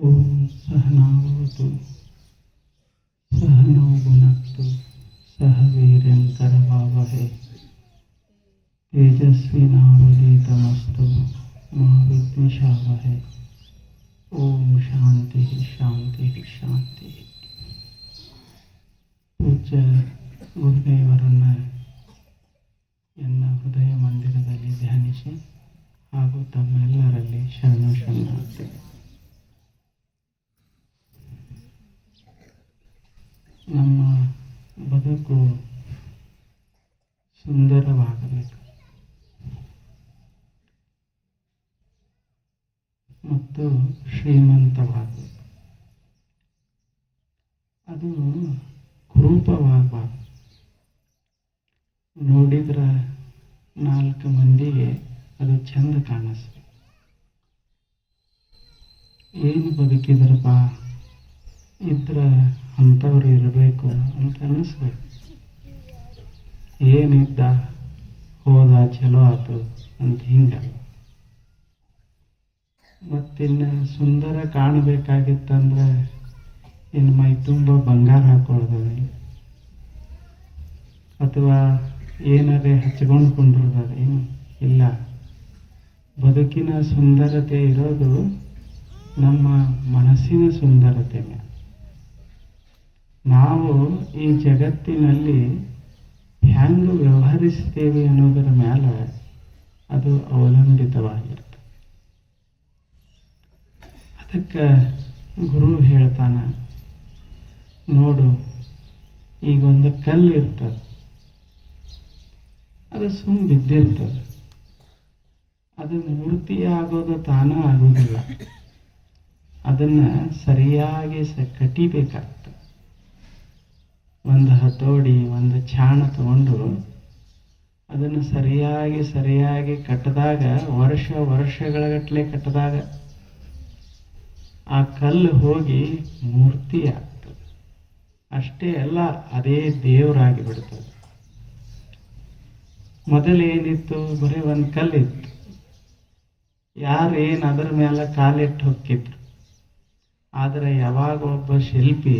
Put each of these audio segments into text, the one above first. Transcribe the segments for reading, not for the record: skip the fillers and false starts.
ಓಂ ಸಹನಾವತು ಸಹನೋ ಭುನಕ್ತು ಸಹ ವೀರ್ಯಂಕರವಾವಹೈ ತೇಜಸ್ವಿನಾವಧೀತಮಸ್ತು ಮಾ ವಿದ್ವಿಷಾವಹೈ. ಓಂ ಶಾಂತಿ ಶಾಂತಿ ಶಾಂತಿ. ಪೂಜ್ಯ ಗುರುದೇವರನ್ನು ಎನ್ನ ಹೃದಯ ಮಂದಿರದಲ್ಲಿ ಧ್ಯಾನಿಸಿ ಹಾಗೂ ತಮ್ಮೆಲ್ಲರಲ್ಲಿ ಶರಣಾರ್ಥಿ. ನಮ್ಮ ಬದುಕು ಸುಂದರವಾಗಬೇಕು ಮತ್ತು ಶ್ರೀಮಂತವಾಗಬೇಕು. ಅದು ಕುರೂಪವಾಗಬಾರ್ದು. ನೋಡಿದ್ರೆ 4 ಮಂದಿಗೆ ಅದು ಚಂದ ಕಾಣಿಸ್ಬೇಕು. ಏನು ಬದುಕಿದ್ರಪ್ಪ ಇದ್ರೆ ಅಂಥವ್ರು ಇರಬೇಕು ಅಂತ ಅನ್ನಿಸ್ಬೇಕು. ಏನಿದ್ದ ಹೋದ ಚಲೋ ಆಯ್ತು ಅಂತ ಹಿಂಗಲ್ಲ. ಮತ್ತಿನ್ನು ಸುಂದರ ಕಾಣಬೇಕಾಗಿತ್ತಂದ್ರೆ ಇನ್ನು ಮೈ ತುಂಬ ಬಂಗಾರ ಹಾಕೊಳ್ಳೋದವೆ ಅಥವಾ ಏನಾರೇ ಹಚ್ಕೊಂಡು ಕೊಂಡಿರೋದವೆ ಏನು ಇಲ್ಲ. ಬದುಕಿನ ಸುಂದರತೆ ಇರೋದು ನಮ್ಮ ಮನಸ್ಸಿನ ಸುಂದರತೆ ಮೇಲೆ. ನಾವು ಈ ಜಗತ್ತಿನಲ್ಲಿ ಹ್ಯಾಂಗ ವ್ಯವಹರಿಸ್ತೇವೆ ಅನ್ನೋದರ ಮೇಲೆ ಅದು ಅವಲಂಬಿತವಾಗಿರುತ್ತೆ. ಅದಕ್ಕೆ ಗುರು ಹೇಳ್ತಾನ, ನೋಡು, ಈಗೊಂದು ಕಲ್ಲು ಇರ್ತದೆ, ಅದು ಸುಮ್ಮ ಬಿದ್ದಿರ್ತದೆ, ಅದು ಮೂರ್ತಿ ಆಗೋದು ತಾನ ಆಗೋದಿಲ್ಲ. ಅದನ್ನು ಸರಿಯಾಗಿ ಕಟಿಬೇಕಾಗ್ತದೆ. ಒಂದು ಹತೋಡಿ ಒಂದು ಚಾಣ ತಗೊಂಡು ಅದನ್ನು ಸರಿಯಾಗಿ ಕಟ್ಟಿದಾಗ ವರ್ಷಗಳಗಟ್ಟಲೆ ಕಟ್ಟಿದಾಗ ಆ ಕಲ್ಲು ಹೋಗಿ ಮೂರ್ತಿ ಆಗ್ತದೆ. ಅಷ್ಟೇ ಅಲ್ಲ, ಅದೇ ದೇವರಾಗಿ ಬಿಡ್ತದೆ. ಮೊದಲೇನಿತ್ತು, ಬರೀ ಒಂದು ಕಲ್ಲಿತ್ತು. ಯಾರೇನು ಅದರ ಮೇಲೆ ಕಾಲಿಟ್ಟು ಹೊಕ್ಕಿದ್ರು. ಆದರೆ ಯಾವಾಗ ಒಬ್ಬ ಶಿಲ್ಪಿ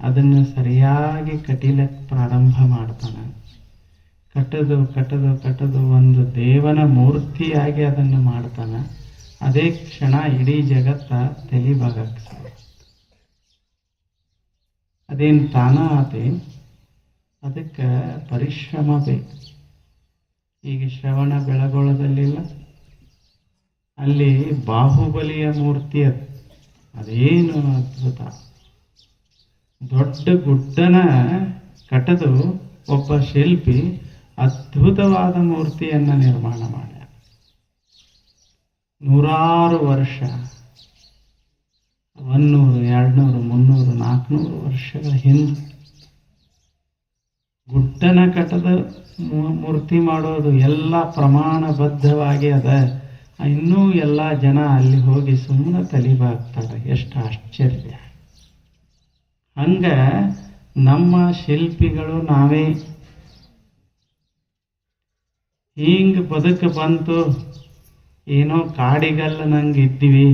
ಅದನ್ನು ಸರಿಯಾಗಿ ಕಟೀಲಕ್ಕೆ ಪ್ರಾರಂಭ ಮಾಡ್ತಾನೆ, ಕಟ್ಟದು ಒಂದು ದೇವನ ಮೂರ್ತಿಯಾಗಿ ಅದನ್ನು ಮಾಡ್ತಾನೆ, ಅದೇ ಕ್ಷಣ ಇಡೀ ಜಗತ್ತ ತಲೆಬಾಗಕ್ಕೆ ಅದೇನು ತಾನ ಆತೆ. ಅದಕ್ಕೆ ಪರಿಶ್ರಮ ಬೇಕು. ಈಗ ಶ್ರವಣ ಬೆಳಗೊಳದಲ್ಲಿಲ್ಲ, ಅಲ್ಲಿ ಬಾಹುಬಲಿಯ ಮೂರ್ತಿ ಅದೇನು ಅದ್ಭುತ. ದೊಡ್ಡ ಗುಡ್ಡನ ಕಟ್ಟದು ಒಬ್ಬ ಶಿಲ್ಪಿ ಅದ್ಭುತವಾದ ಮೂರ್ತಿಯನ್ನು ನಿರ್ಮಾಣ ಮಾಡ್ಯ. 100 ವರ್ಷ, 100, 200, 300, 400 ವರ್ಷಗಳ ಹಿಂದೆ ಗುಡ್ಡನ ಕಟ್ಟದ ಮೂರ್ತಿ ಮಾಡೋದು ಎಲ್ಲ ಪ್ರಮಾಣಬದ್ಧವಾಗಿ ಅದ. ಇನ್ನೂ ಎಲ್ಲ ಜನ ಅಲ್ಲಿ ಹೋಗಿ ಸುಮ್ಮನೆ ತಲೆಬಾಗ್ತಾರೆ. ಎಷ್ಟು ಆಶ್ಚರ್ಯ! ಹಂಗ ನಮ್ಮ ಶಿಲ್ಪಿಗಳು ನಾವೇ. ಹಿಂಗೆ ಬದುಕು ಬಂತು, ಏನೋ ಕಾಡಿಗಲ್ಲ ನಂಗೆ ಇದ್ದೀವಿ,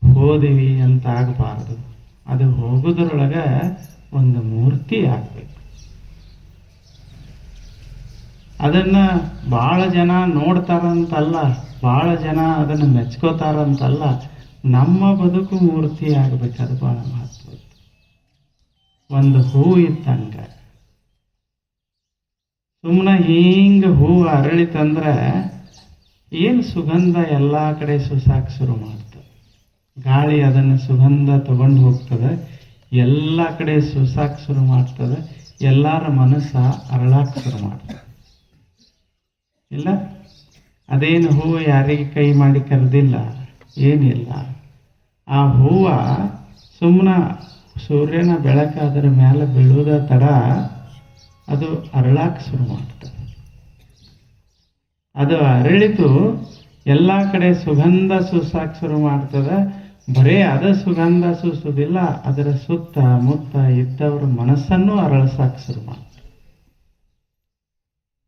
ಹೋದಿವಿ ಅಂತ ಆಗಬಾರ್ದು. ಅದು ಹೋಗೋದ್ರೊಳಗೆ ಒಂದು ಮೂರ್ತಿ ಆಗಬೇಕು. ಅದನ್ನು ಭಾಳ ಜನ ನೋಡ್ತಾರಂತಲ್ಲ, ಭಾಳ ಜನ ಅದನ್ನು ಮೆಚ್ಕೋತಾರಂತಲ್ಲ, ನಮ್ಮ ಬದುಕು ಮೂರ್ತಿ ಆಗಬೇಕು. ಅದು ಭಾಳ ಮಹತ್ವ. ಒಂದು ಹೂ ಇತ್ತಂಗ, ಸುಮ್ಮನೆ ಹಿಂಗೆ ಹೂ ಅರಳಿತಂದ್ರೆ ಏನು ಸುಗಂಧ ಎಲ್ಲ ಕಡೆ ಸುಸಾಕ್ ಶುರು ಮಾಡ್ತದೆ. ಗಾಳಿ ಅದನ್ನು ಸುಗಂಧ ತಗೊಂಡು ಹೋಗ್ತದೆ, ಎಲ್ಲ ಕಡೆ ಸುಸಾಕ್ ಶುರು ಮಾಡ್ತದೆ, ಎಲ್ಲರ ಮನಸ್ಸ ಅರಳಾಕ್ ಶುರು ಮಾಡ್ತದೆ. ಇಲ್ಲ, ಅದೇನು ಹೂವು ಯಾರಿಗೆ ಕೈ ಮಾಡಿ ಕರೆದಿಲ್ಲ, ಏನಿಲ್ಲ. ಆ ಹೂವು ಸುಮ್ಮನೆ ಸೂರ್ಯನ ಬೆಳಕು ಅದರ ಮೇಲೆ ಬೀಳುವುದ ತಡ ಅದು ಅರಳಾಕ್ ಶುರು ಮಾಡ್ತದೆ. ಅದು ಅರಳಿತು, ಎಲ್ಲ ಕಡೆ ಸುಗಂಧ ಸೂಸಾಕ್ ಶುರು ಮಾಡ್ತದೆ. ಬರೇ ಅದ ಸುಗಂಧ ಸೂಸುವುದಿಲ್ಲ, ಅದರ ಸುತ್ತ ಮುತ್ತ ಇದ್ದವರ ಮನಸ್ಸನ್ನು ಅರಳಸಾಕ್ ಶುರು ಮಾಡ್ತದೆ.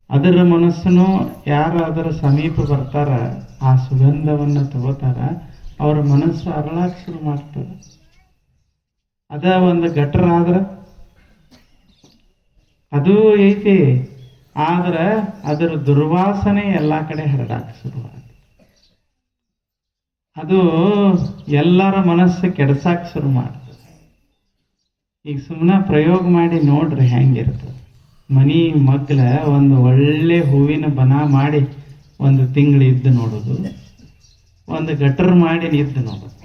ಅದರ ಮನಸ್ಸನ್ನು ಯಾರು ಅದರ ಸಮೀಪ ಬರ್ತಾರ, ಆ ಸುಗಂಧವನ್ನು ತಗೋತಾರ, ಅವ್ರ ಮನಸ್ಸು ಅರಳಾಕ್ ಶುರು ಮಾಡ್ತದೆ. ಅದ ಒಂದು ಗಟ್ರ ಆದ್ರೆ ಅದು ಐತಿ, ಆದ್ರೆ ಅದರ ದುರ್ವಾಸನೆ ಎಲ್ಲ ಕಡೆ ಹರಡಾಕ ಶುರುವಾಗುತ್ತೆ. ಅದು ಎಲ್ಲರ ಮನಸ್ಸು ಕೆಡ್ಸಾಕ್ ಶುರು ಮಾಡ್ತದೆ. ಈಗ ಸುಮ್ಮನೆ ಪ್ರಯೋಗ ಮಾಡಿ ನೋಡ್ರಿ ಹೆಂಗಿರ್ತದೆ. ಮನಿ ಮಗ್ಲ ಒಂದು ಒಳ್ಳೆ ಹೂವಿನ ಬನ ಮಾಡಿ ಒಂದು ತಿಂಗಳು ಇದ್ದು ನೋಡೋದು, ಒಂದು ಗಟರ್ ಮಾಡಿ ನಿದ್ದು ನೋಡೋದು,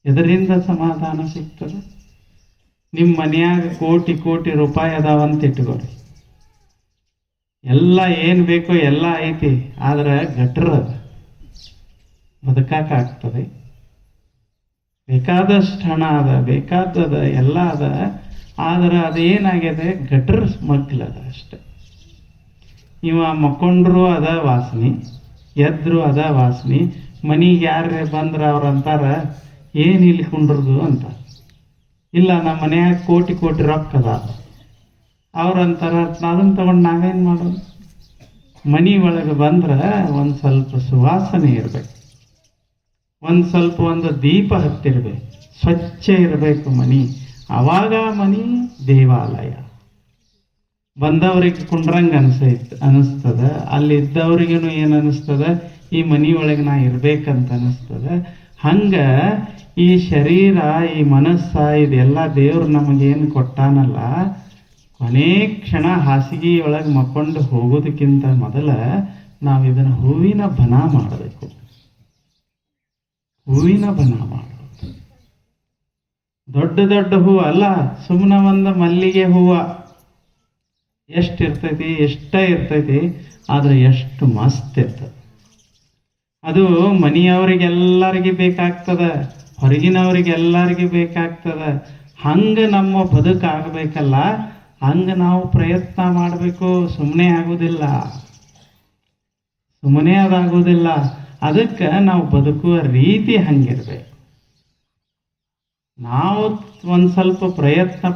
ಇದರಿಂದ ಸಮಾಧಾನ ಸಿಗ್ತದೆ. ನಿಮ್ಮ ಮನೆಯಾಗ ಕೋಟಿ ಕೋಟಿ ರೂಪಾಯಿ ಅದಾವಂತ ಇಟ್ಕೋರಿ, ಎಲ್ಲ ಏನು ಬೇಕೋ ಎಲ್ಲ ಐತಿ, ಆದ್ರೆ ಗಟ್ರ ಅದ, ಬದುಕಾಗ್ತದೆ. ಬೇಕಾದಷ್ಟು ಹಣ ಅದ, ಬೇಕಾದದ ಎಲ್ಲ ಅದ, ಆದ್ರೆ ಅದೇನಾಗಿದೆ, ಗಟ್ರ ಮಗ್ಲದ ಅಷ್ಟೆ. ಇವ ಮಕ್ಕೊಂಡ್ರು ಅದ ವಾಸನೆ, ಎದ್ರು ಅದ ವಾಸನೆ. ಮನಿಗೆ ಯಾರೇ ಬಂದ್ರ ಅವ್ರಂತಾರ ಏನು ಇಲ್ಲಿ ಕುಂಡ್ರದು ಅಂತ. ಇಲ್ಲ ನಮ್ಮ ಮನ್ಯಾಗ ಕೋಟಿ ಕೋಟಿ ರೊಕ್ಕ ಅದ, ಅವ್ರಂತಾರ ಅದನ್ನ ತಗೊಂಡು ನಾವೇನು ಮಾಡೋದು. ಮನಿ ಒಳಗೆ ಬಂದ್ರೆ ಒಂದು ಸ್ವಲ್ಪ ಸುವಾಸನೆ ಇರಬೇಕು, ಒಂದು ದೀಪ ಹತ್ತಿರ್ಬೇಕು, ಸ್ವಚ್ಛ ಇರಬೇಕು ಮನಿ. ಅವಾಗ ಮನಿ ದೇವಾಲಯ. ಬಂದವ್ರಿಗೆ ಕುಂಡ್ರಂಗ ಅನಿಸ್ತದ, ಅಲ್ಲಿದ್ದವ್ರಿಗೇನು ಏನು ಅನಿಸ್ತದ, ಈ ಮನಿ ಒಳಗೆ ನಾ ಇರ್ಬೇಕಂತ ಅನಿಸ್ತದ. ಹಂಗ ಈ ಶರೀರ, ಈ ಮನಸ್ಸ, ಇದೆಲ್ಲ ದೇವ್ರು ನಮಗೇನು ಕೊಟ್ಟಾನಲ್ಲ, ಕೊನೆ ಕ್ಷಣ ಹಾಸಿಗೆ ಒಳಗೆ ಮಕ್ಕೊಂಡು ಹೋಗೋದಕ್ಕಿಂತ ಮೊದಲ ನಾವು ಇದನ್ನು ಹೂವಿನ ಬನ ಮಾಡಬೇಕು. ಹೂವಿನ ಬನ ಮಾಡೋದು. ದೊಡ್ಡ ದೊಡ್ಡ ಹೂವು ಅಲ್ಲ, ಸುಮ್ಮನೆ ಒಂದು ಮಲ್ಲಿಗೆ ಹೂವು ಎಷ್ಟಿರ್ತೈತಿ, ಇರ್ತೈತಿ, ಆದ್ರೆ ಎಷ್ಟು ಮಸ್ತ್ ಇರ್ತದೆ. ಅದು ಮನೆಯವರಿಗೆಲ್ಲರಿಗೆ ಬೇಕಾಗ್ತದ, ಹೊರಗಿನವರಿಗೆಲ್ಲರಿಗೆ ಬೇಕಾಗ್ತದ. ಹಂಗೆ ನಮ್ಮ ಬದುಕಾಗಬೇಕಲ್ಲ, ಹಂಗೆ ನಾವು ಪ್ರಯತ್ನ ಮಾಡಬೇಕು. ಸುಮ್ಮನೆ ಆಗೋದಿಲ್ಲ, ಸುಮ್ಮನೆ ಅದಾಗೋದಿಲ್ಲ. ಅದಕ್ಕೆ ನಾವು ಬದುಕುವ ರೀತಿ ಹಂಗಿರ್ಬೇಕು. ನಾವು ಒಂದು ಸ್ವಲ್ಪ ಪ್ರಯತ್ನ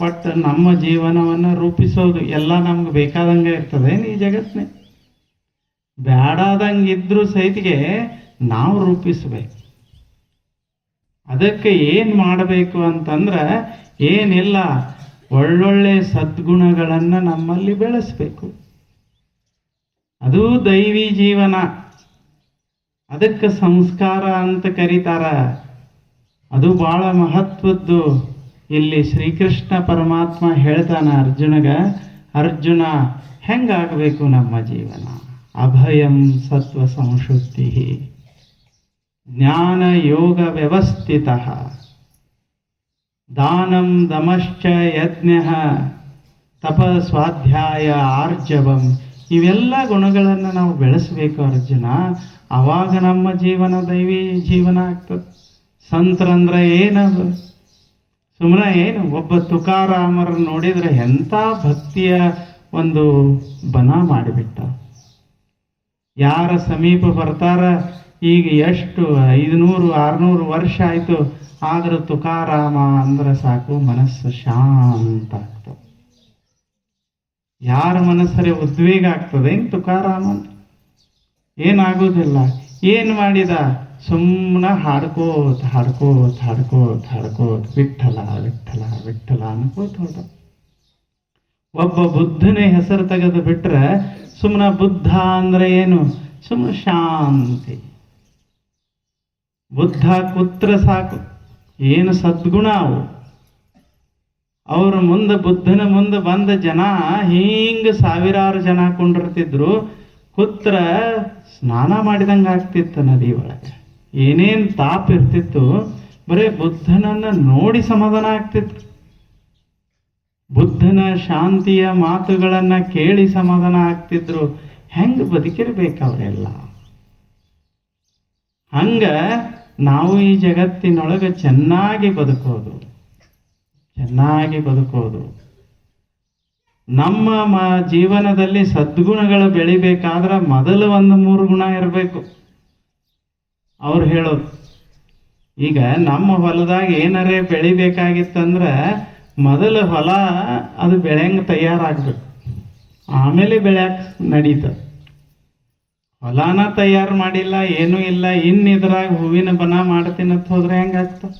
ಪಟ್ಟು ನಮ್ಮ ಜೀವನವನ್ನು ರೂಪಿಸೋದು. ಎಲ್ಲ ನಮ್ಗೆ ಬೇಕಾದಂಗೆ ಇರ್ತದೆ ಈ ಜಗತ್ತಿನ. ಬ್ಯಾಡಾದಂಗಿದ್ರೂ ಸಹಿತಿಗೆ ನಾವು ರೂಪಿಸ್ಬೇಕು. ಅದಕ್ಕೆ ಏನು ಮಾಡಬೇಕು ಅಂತಂದ್ರೆ ಏನಿಲ್ಲ, ಒಳ್ಳೊಳ್ಳೆ ಸದ್ಗುಣಗಳನ್ನು ನಮ್ಮಲ್ಲಿ ಬೆಳೆಸ್ಬೇಕು. ಅದು ದೈವಿ ಜೀವನ. ಅದಕ್ಕೆ ಸಂಸ್ಕಾರ ಅಂತ ಕರೀತಾರ. ಅದು ಬಹಳ ಮಹತ್ವದ್ದು. ಇಲ್ಲಿ ಶ್ರೀಕೃಷ್ಣ ಪರಮಾತ್ಮ ಹೇಳ್ತಾನ ಅರ್ಜುನಗ, ಅರ್ಜುನ ಹೆಂಗಾಗಬೇಕು ನಮ್ಮ ಜೀವನ? ಅಭಯಂ ಸತ್ವ ಸಂಶುದ್ಧಿ, ಜ್ಞಾನ ಯೋಗ ವ್ಯವಸ್ಥಿತ, ದಾನಂ ದಮಶ್ಚ ಯಜ್ಞ, ತಪ ಸ್ವಾಧ್ಯಾಯ ಆರ್ಜವಂ. ಇವೆಲ್ಲ ಗುಣಗಳನ್ನು ನಾವು ಬೆಳೆಸಬೇಕು ಅರ್ಜುನ. ಆವಾಗ ನಮ್ಮ ಜೀವನ ದೈವಿ ಜೀವನ ಆಗ್ತದೆ. ಸಂತರಂದ್ರೆ ಏನದು? ಸುಮ್ಮನೆ ಏನು? ಒಬ್ಬ ತುಕಾರಾಮರ ನೋಡಿದ್ರೆ ಎಂಥ ಭಕ್ತಿಯ ಒಂದು ಬನ ಮಾಡಿಬಿಟ್ಟ. ಯಾರ ಸಮೀಪ ಬರ್ತಾರ, ಈಗ ಎಷ್ಟು 500-600 ವರ್ಷ ಆಯಿತು, ಆದ್ರೆ ತುಕಾರಾಮ ಅಂದ್ರೆ ಸಾಕು, ಮನಸ್ಸು ಶಾಂತ ಆಗ್ತದೆ. ಯಾರ ಮನಸ್ಸರೇ ಉದ್ವೇಗ ಆಗ್ತದೆ ತುಕಾರಾಮ ಅಂತ? ಏನಾಗೋದಿಲ್ಲ. ಏನು ಮಾಡಿದ? ಸುಮ್ಮನೆ ಹಾಡ್ಕೋತ ವಿಠಲ ವಿಠಲ ವಿಠಲ ಅನ್ಕೋತ ಹೋದ. ಒಬ್ಬ ಬುದ್ಧನೇ ಹೆಸರು ತೆಗೆದು ಬಿಟ್ರೆ, ಸುಮ್ಮನೆ ಬುದ್ಧ ಅಂದ್ರೆ ಏನು? ಸುಮ್ಮನೆ ಶಾಂತಿ. ಬುದ್ಧ ಕೂತ್ರೆ ಸಾಕು, ಏನು ಸದ್ಗುಣ ಅವು. ಅವ್ರ ಮುಂದೆ, ಬುದ್ಧನ ಮುಂದೆ ಬಂದ ಜನ ಹಿಂಗೆ ಸಾವಿರಾರು ಜನ ಕೊಂಡಿರ್ತಿದ್ರು. ಕೂತ್ರ ಸ್ನಾನ ಮಾಡಿದಂಗೆ ಆಗ್ತಿತ್ತು ನದಿ ಒಳಗೆ. ಏನೇನು ತಾಪ ಇರ್ತಿತ್ತು, ಬರೀ ಬುದ್ಧನನ್ನ ನೋಡಿ ಸಮಾಧಾನ ಆಗ್ತಿತ್ತು. ಬುದ್ಧನ ಶಾಂತಿಯ ಮಾತುಗಳನ್ನ ಕೇಳಿ ಸಮಾಧಾನ ಆಗ್ತಿದ್ರು. ಹೆಂಗೆ ಬದುಕಿರ್ಬೇಕು ಅವರೆಲ್ಲ? ಹಂಗ ನಾವು ಈ ಜಗತ್ತಿನೊಳಗೆ ಚೆನ್ನಾಗಿ ಬದುಕೋದು. ನಮ್ಮ ಜೀವನದಲ್ಲಿ ಸದ್ಗುಣಗಳು ಬೆಳಿಬೇಕಾದ್ರೆ ಮೊದಲು 1-3 ಗುಣ ಇರಬೇಕು. ಅವ್ರು ಹೇಳೋದು, ಈಗ ನಮ್ಮ ಹೊಲದಾಗ ಏನಾರೇ ಬೆಳಿಬೇಕಾಗಿತ್ತಂದ್ರೆ ಮೊದಲು ಹೊಲ ಅದು ಬೆಳೆಯಂಗೆ ತಯಾರಾಗಬೇಕು, ಆಮೇಲೆ ಬೆಳ್ಯಾಕ ನಡೀತದೆ. ಹೊಲಾನ ತಯಾರು ಮಾಡಿಲ್ಲ, ಏನೂ ಇಲ್ಲ, ಇದ್ರಾಗ ಹೂವಿನ ಬನ ಮಾಡ್ತೀನಂತ ಹೋದ್ರೆ ಹೆಂಗಾಗ್ತದೆ?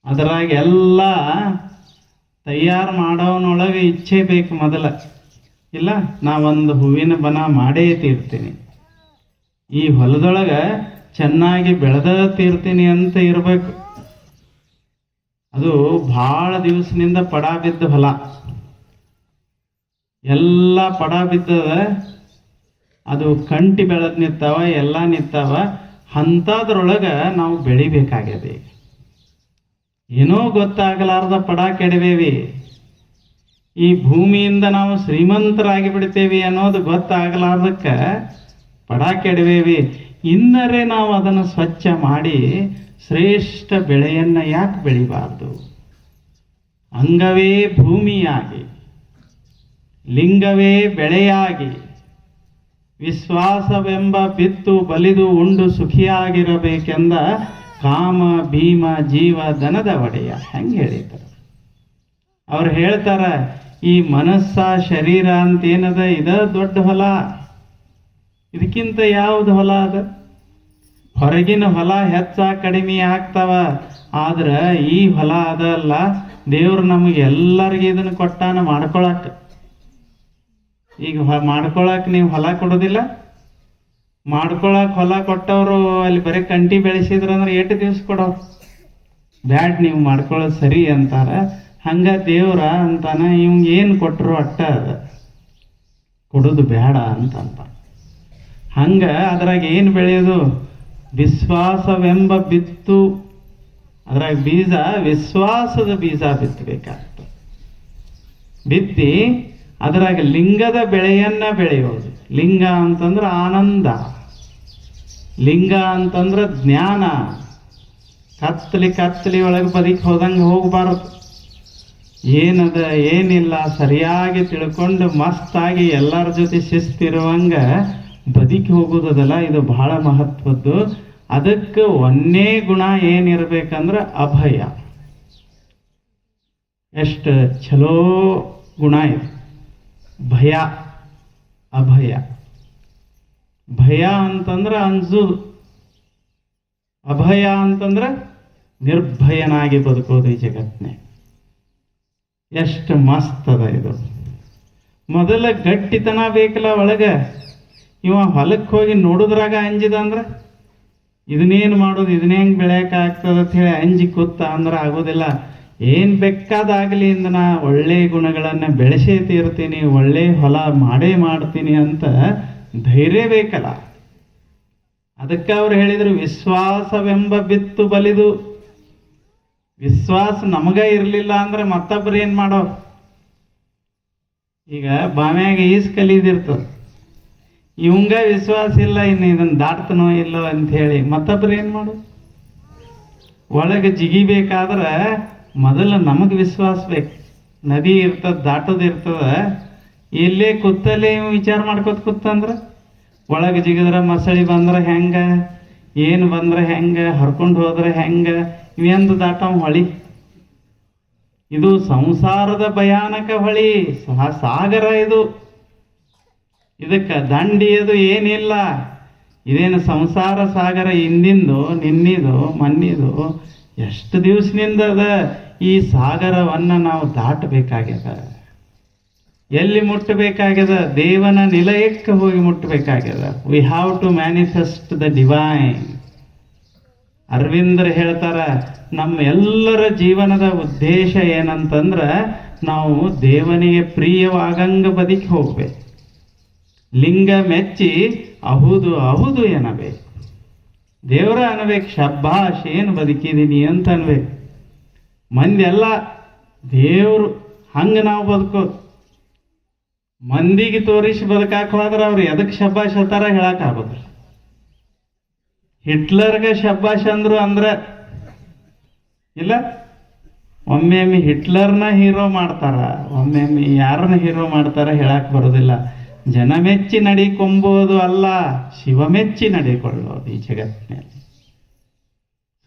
ಅದ್ರಾಗ ಎಲ್ಲ ತಯಾರು ಮಾಡೋನೊಳಗೆ ಇಚ್ಛೆ ಬೇಕು ಮೊದಲ. ಇಲ್ಲ, ನಾವೊಂದು ಹೂವಿನ ಬನ ಮಾಡೇ ತೀರ್ತೀನಿ, ಈ ಹೊಲದೊಳಗೆ ಚೆನ್ನಾಗಿ ಬೆಳೆದ ತೀರ್ತೀನಿ ಅಂತ ಇರಬೇಕು. ಅದು ಭಾಳ ದಿವಸದಿಂದ ಪಡ ಬಿದ್ದ ಹೊಲ, ಎಲ್ಲ ಪಡ ಬಿದ್ದದ, ಅದು ಕಂಟಿ ಬೆಳೆದ್ ನಿಂತಾವ, ಎಲ್ಲ ನಿಂತಾವ. ಅಂಥದ್ರೊಳಗೆ ನಾವು ಬೆಳಿಬೇಕಾಗ್ಯದೆ. ಏನೋ ಗೊತ್ತಾಗಲಾರ್ದ ಪಡ ಕೆಡವೇವಿ, ಈ ಭೂಮಿಯಿಂದ ನಾವು ಶ್ರೀಮಂತರಾಗಿ ಬಿಡ್ತೇವಿ ಅನ್ನೋದು ಗೊತ್ತಾಗಲಾರ್ದಕ್ಕೆ ಪಡ ಕೆಡವೇವಿ. ಇನ್ನರೇ ನಾವು ಅದನ್ನು ಸ್ವಚ್ಛ ಮಾಡಿ ಶ್ರೇಷ್ಠ ಬೆಳೆಯನ್ನು ಯಾಕೆ ಬೆಳಿಬಾರ್ದು? ಅಂಗವೇ ಭೂಮಿಯಾಗಿ, ಲಿಂಗವೇ ಬೆಳೆಯಾಗಿ, ವಿಶ್ವಾಸವೆಂಬ ಬಿತ್ತು ಬಲಿದು ಉಂಡು ಸುಖಿಯಾಗಿರಬೇಕೆಂದ ಕಾಮ ಭೀಮ ಜೀವ ದನದ ಒಡೆಯ. ಹೆಂಗೆ ಹೇಳಿದ್ದಾರೆ ಅವ್ರು? ಹೇಳ್ತಾರ, ಈ ಮನಸ್ಸ ಶರೀರ ಅಂತೇನದ, ಇದ ದೊಡ್ಡ ಹೊಲ, ಇದಕ್ಕಿಂತ ಯಾವುದು ಹೊಲ ಅದ? ಹೊರಗಿನ ಹೊಲ ಹೆಚ್ಚ ಕಡಿಮೆ ಆಗ್ತಾವ, ಆದ್ರೆ ಈ ಹೊಲ ಅದಲ್ಲ. ದೇವ್ರು ನಮಗೆ ಎಲ್ಲರಿಗೂ ಇದನ್ನು ಕೊಟ್ಟಾನ ಮಾಡ್ಕೊಳಕ್. ಈಗ ಮಾಡ್ಕೊಳಕ್ ನೀವು ಹೊಲ ಕೊಡೋದಿಲ್ಲ? ಮಾಡ್ಕೊಳಕ್ ಹೊಲ ಕೊಟ್ಟವರು ಅಲ್ಲಿ ಬರೀ ಕಂಟಿ ಬೆಳೆಸಿದ್ರಂದ್ರೆ ಎಷ್ಟು ದಿವ್ಸ ಕೊಡೋರು? ಬ್ಯಾಡ್, ನೀವು ಮಾಡ್ಕೊಳ್ಳೋದು ಸರಿ ಅಂತಾರ. ಹಂಗ ದೇವ್ರ ಅಂತಾನ, ಇವಂಗ ಏನು ಕೊಟ್ಟರು ಅಟ್ಟ ಅದ, ಕೊಡೋದು ಬೇಡ ಅಂತಂತ. ಹಂಗ ಅದ್ರಾಗ ಏನು ಬೆಳೆಯೋದು? ವಿಶ್ವಾಸವೆಂಬ ಬಿತ್ತು, ಅದ್ರಾಗ ಬೀಜ, ವಿಶ್ವಾಸದ ಬೀಜ ಬಿತ್ತಬೇಕಾಗ್ತದೆ. ಬಿತ್ತಿ ಅದರಾಗ ಲಿಂಗದ ಬೆಳೆಯನ್ನ ಬೆಳೆಯೋದು. ಲಿಂಗ ಅಂತಂದ್ರೆ ಆನಂದ, ಲಿಂಗ ಅಂತಂದ್ರೆ ಜ್ಞಾನ. ಕತ್ತಲಿ ಒಳಗೆ ಬದುಕಿ ಹೋದಂಗೆ ಹೋಗಬಾರದು. ಏನದ ಏನಿಲ್ಲ ಸರಿಯಾಗಿ ತಿಳ್ಕೊಂಡು ಮಸ್ತಾಗಿ ಎಲ್ಲರ ಜೊತೆ ಶಿಸ್ತಿರುವಂಗ ಬದುಕಿ ಹೋಗೋದಲ್ಲ, ಇದು ಬಹಳ ಮಹತ್ವದ್ದು. ಅದಕ್ಕೆ ಒಂದೇ ಗುಣ ಏನಿರ್ಬೇಕಂದ್ರೆ ಅಭಯ. ಎಷ್ಟು ಚಲೋ ಗುಣ ಇದೆ. ಭಯ, ಅಭಯ. ಭಯ ಅಂತಂದ್ರೆ ಅನ್ಸೋದು, ಅಭಯ ಅಂತಂದ್ರೆ ನಿರ್ಭಯನಾಗಿ ಬದುಕೋದು ಈ ಜಗತ್ನೇ. ಎಷ್ಟು ಮಸ್ತ್ ಅದ ಇದು. ಮೊದಲ ಗಟ್ಟಿತನ ಬೇಕಲ್ಲ ಒಳಗೆ. ಇವ ಹೊಲಕ್ಕೆ ಹೋಗಿ ನೋಡುದ್ರಾಗ ಅಂಜಿದ ಅಂದ್ರೆ ಇದನ್ನೇನು ಮಾಡೋದು, ಇದನ್ನ ಹೆಂಗೆ ಬೆಳೆಯಕ್ಕೆ ಆಗ್ತದೆ ಅಂತ ಹೇಳಿ ಅಂಜಿ ಕೂತ ಅಂದ್ರೆ ಆಗೋದಿಲ್ಲ. ಏನು ಬೇಕಾದಾಗಲಿ ಇಂದ ನಾ ಒಳ್ಳೆ ಗುಣಗಳನ್ನು ಬೆಳೆಸೇ ತೀರ್ತೀನಿ, ಒಳ್ಳೆ ಹೊಲ ಮಾಡೇ ಮಾಡ್ತೀನಿ ಅಂತ ಧೈರ್ಯ ಬೇಕಲ್ಲ. ಅದಕ್ಕೆ ಅವ್ರು ಹೇಳಿದರು, ವಿಶ್ವಾಸವೆಂಬ ಬಿತ್ತು ಬಲಿದು. ವಿಶ್ವಾಸ ನಮಗ ಇರಲಿಲ್ಲ ಅಂದ್ರೆ ಮತ್ತೊಬ್ಬರು ಏನು ಮಾಡೋರು? ಈಗ ಬಾಮ್ಯಾಗ ಈಸ್ ಕಲಿದಿರ್ತದೆ, ಇವಂಗ ವಿಶ್ವಾಸ ಇಲ್ಲ, ಇನ್ನು ಇದನ್ನು ದಾಟ್ತನೋ ಇಲ್ಲೋ ಅಂತ ಹೇಳಿ ಮತ್ತೊಬ್ಬರು ಏನು ಮಾಡೋದು? ಒಳಗೆ ಜಿಗಿಬೇಕಾದ್ರೆ ಮೊದಲು ನಮಗೆ ವಿಶ್ವಾಸ ಬೇಕು. ನದಿ ಇರ್ತದೆ, ದಾಟೋದು ಇರ್ತದೆ, ಎಲ್ಲೇ ಕೂತಲ್ಲೇ ವಿಚಾರ ಮಾಡ್ಕೊತ ಕೂತಂದ್ರೆ ಒಳಗೆ ಜಿಗಿದ್ರೆ ಮಸಳಿ ಬಂದ್ರೆ ಹೆಂಗೆ, ಏನು ಬಂದ್ರೆ ಹೆಂಗೆ, ಹರ್ಕೊಂಡು ಹೋದ್ರೆ ಹೆಂಗೆ, ಇವೆಂದು ದಾಟವ ಹೊಳಿ. ಇದು ಸಂಸಾರದ ಭಯಾನಕ ಹೊಳಿ, ಸಾಗರ ಇದು. ಇದಕ್ಕೆ ದಂಡಿಯದು ಏನಿಲ್ಲ. ಇದೇನು ಸಂಸಾರ ಸಾಗರ, ಹಿಂದಿಂದು ನಿನ್ನಿದು ಮನ್ನಿದು ಎಷ್ಟು ದಿವಸದಿಂದ ಅದ. ಈ ಸಾಗರವನ್ನು ನಾವು ದಾಟಬೇಕಾಗ್ಯದ. ಎಲ್ಲಿ ಮುಟ್ಟಬೇಕಾಗ್ಯದ? ದೇವನ ನಿಲಯಕ್ಕೆ ಹೋಗಿ ಮುಟ್ಟಬೇಕಾಗ್ಯದ. We have to manifest the divine. ಅರವಿಂದ್ರ ಹೇಳ್ತಾರ, ನಮ್ಮ ಎಲ್ಲರ ಜೀವನದ ಉದ್ದೇಶ ಏನಂತಂದ್ರೆ ನಾವು ದೇವನಿಗೆ ಪ್ರಿಯವಾಗಂಗ ಬದುಕಿ ಹೋಗ್ಬೇಕು. ಲಿಂಗ ಮೆಚ್ಚಿ ಅಹುದು ಅಹುದು ಎನ್ನಬೇಕು. ದೇವರ ಅನ್ಬೇಕು, ಶಬ್ಬಾಷ್ ಏನು ಬದುಕಿದೀನಿ ಅಂತ ಅನ್ಬೇಕು. ಮಂದಿ ಎಲ್ಲ ದೇವರು ಹಂಗೆ ನಾವು ಬದುಕೋದು. ಮಂದಿಗೆ ತೋರಿಸಿ ಬದುಕಾಕ ಹೋದ್ರೆ ಅವ್ರು ಎದಕ್ಕೆ ಶಬ್ಬಾಷ್ ಅಂತಾರ ಹೇಳಕ್ಕಾಗೋದಿಲ್ಲ. ಹಿಟ್ಲರ್ಗೆ ಶಬ್ಬಾಷ್ ಅಂದ್ರು ಅಂದ್ರೆ ಇಲ್ಲ, ಒಮ್ಮೊಮ್ಮೆ ಹಿಟ್ಲರ್ನ ಹೀರೋ ಮಾಡ್ತಾರ, ಒಮ್ಮೊಮ್ಮೆ ಯಾರನ್ನ ಹೀರೋ ಮಾಡ್ತಾರ ಹೇಳಕ್ ಬರೋದಿಲ್ಲ. ಜನ ಮೆಚ್ಚಿ ನಡಿಕೊಂಬೋದು ಅಲ್ಲ, ಶಿವ ಮೆಚ್ಚಿ ನಡಿಕೊಳ್ಳೋದು ಈ ಜಗತ್ತಿನಲ್ಲಿ.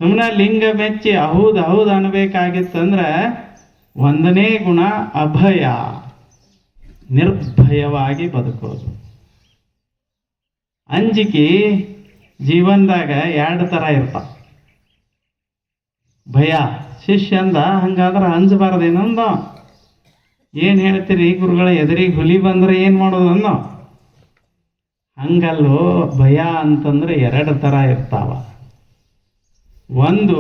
ಸುಮ್ಮನೆ ಲಿಂಗ ಮೆಚ್ಚಿ ಹೌದು ಹೌದು ಅನ್ಬೇಕಾಗಿತ್ತಂದ್ರೆ ಒಂದನೇ ಗುಣ ಅಭಯ, ನಿರ್ಭಯವಾಗಿ ಬದುಕೋದು. ಅಂಜಿಕೆ ಜೀವನದಾಗ ಎರಡು ಥರ ಇರ್ತಾವ. ಭಯ. ಶಿಷ್ಯ ಅಂದ, ಹಂಗಾದ್ರೆ ಅಂಜಬಾರ್ದೇನಂದ. ಏನು ಹೇಳ್ತೀರಿ ಗುರುಗಳ, ಎದುರಿಗೆ ಹುಲಿ ಬಂದ್ರೆ ಏನು ಮಾಡೋದು ಅನ್ನೋ. ಹಂಗಲ್ಲೋ, ಭಯ ಅಂತಂದ್ರೆ ಎರಡು ಥರ ಇರ್ತಾವ. ಒಂದು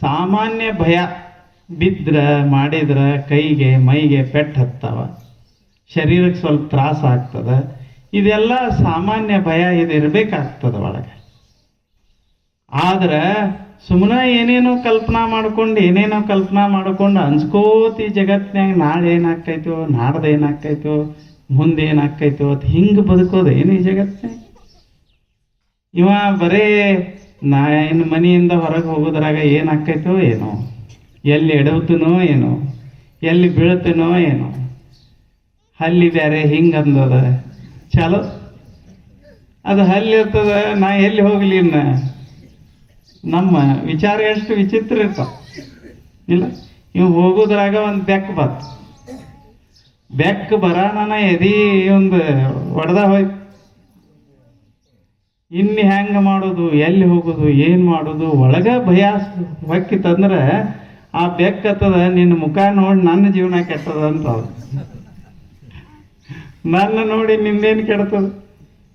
ಸಾಮಾನ್ಯ ಭಯ, ಬಿದ್ರ ಮಾಡಿದ್ರ ಕೈಗೆ ಮೈಗೆ ಪೆಟ್ಟು ಹತ್ತಾವ, ಶರೀರಕ್ಕೆ ಸ್ವಲ್ಪ ತ್ರಾಸ ಆಗ್ತದ. ಇದೆಲ್ಲ ಸಾಮಾನ್ಯ ಭಯ, ಇದು ಇರಬೇಕಾಗ್ತದ ಒಳಗೆ. ಆದ್ರೆ ಸುಮ್ಮನೆ ಏನೇನೋ ಕಲ್ಪನಾ ಮಾಡ್ಕೊಂಡು ಅನ್ಸ್ಕೋತಿ ಜಗತ್ನ್ಯಾಗ ನಾಳೆ ಏನಾಗ್ತೈತೋ, ನಾಡ್ದು ಏನಾಗ್ತೈತೋ, ಮುಂದೆ ಏನಾಗ್ತೈತೋ ಅಂತ ಹಿಂಗೆ ಬದುಕೋದು ಏನು ಈ ಜಗತ್ನ್ಯಾಗ. ಇವ ಬರೇ ಇನ್ನು ಮನೆಯಿಂದ ಹೊರಗೆ ಹೋಗೋದ್ರಾಗ ಏನಾಗ್ತೈತೋ ಏನೋ, ಎಲ್ಲಿ ಎಡವ್ತನೋ ಏನೋ, ಎಲ್ಲಿ ಬೀಳ್ತನೋ ಏನೋ, ಹಲ್ಲಿ ಬೇರೆ ಹಿಂಗಂದದ ಚಲೋ. ಅದು ಹಲ್ಲಿ ಇರ್ತದ, ನಾ ಎಲ್ಲಿ ಹೋಗ್ಲಿ ಇನ್ನ. ನಮ್ಮ ವಿಚಾರ ಎಷ್ಟು ವಿಚಿತ್ರ ಇರ್ತಾವ ಇಲ್ಲ. ಇವು ಹೋಗೋದ್ರಾಗ ಒಂದು ಬೆಕ್ಕು ಬರಾನ ಎದಿ ಒಂದು ಒಡೆದ ಹೋಯ್ತು. ಇನ್ನು ಹೆಂಗೆ ಮಾಡೋದು, ಎಲ್ಲಿ ಹೋಗೋದು, ಏನು ಮಾಡೋದು, ಒಳಗ ಭಯ ಹೊಕ್ಕಿತ್ತಂದ್ರೆ ಆ ಬೆಕ್ಕತ್ತದ, ನಿನ್ನ ಮುಖ ನೋಡಿ ನನ್ನ ಜೀವನ ಕೆಟ್ಟದ ಅಂತ. ನನ್ನ ನೋಡಿ ನಿಂದೇನು ಕೆಡ್ತದ,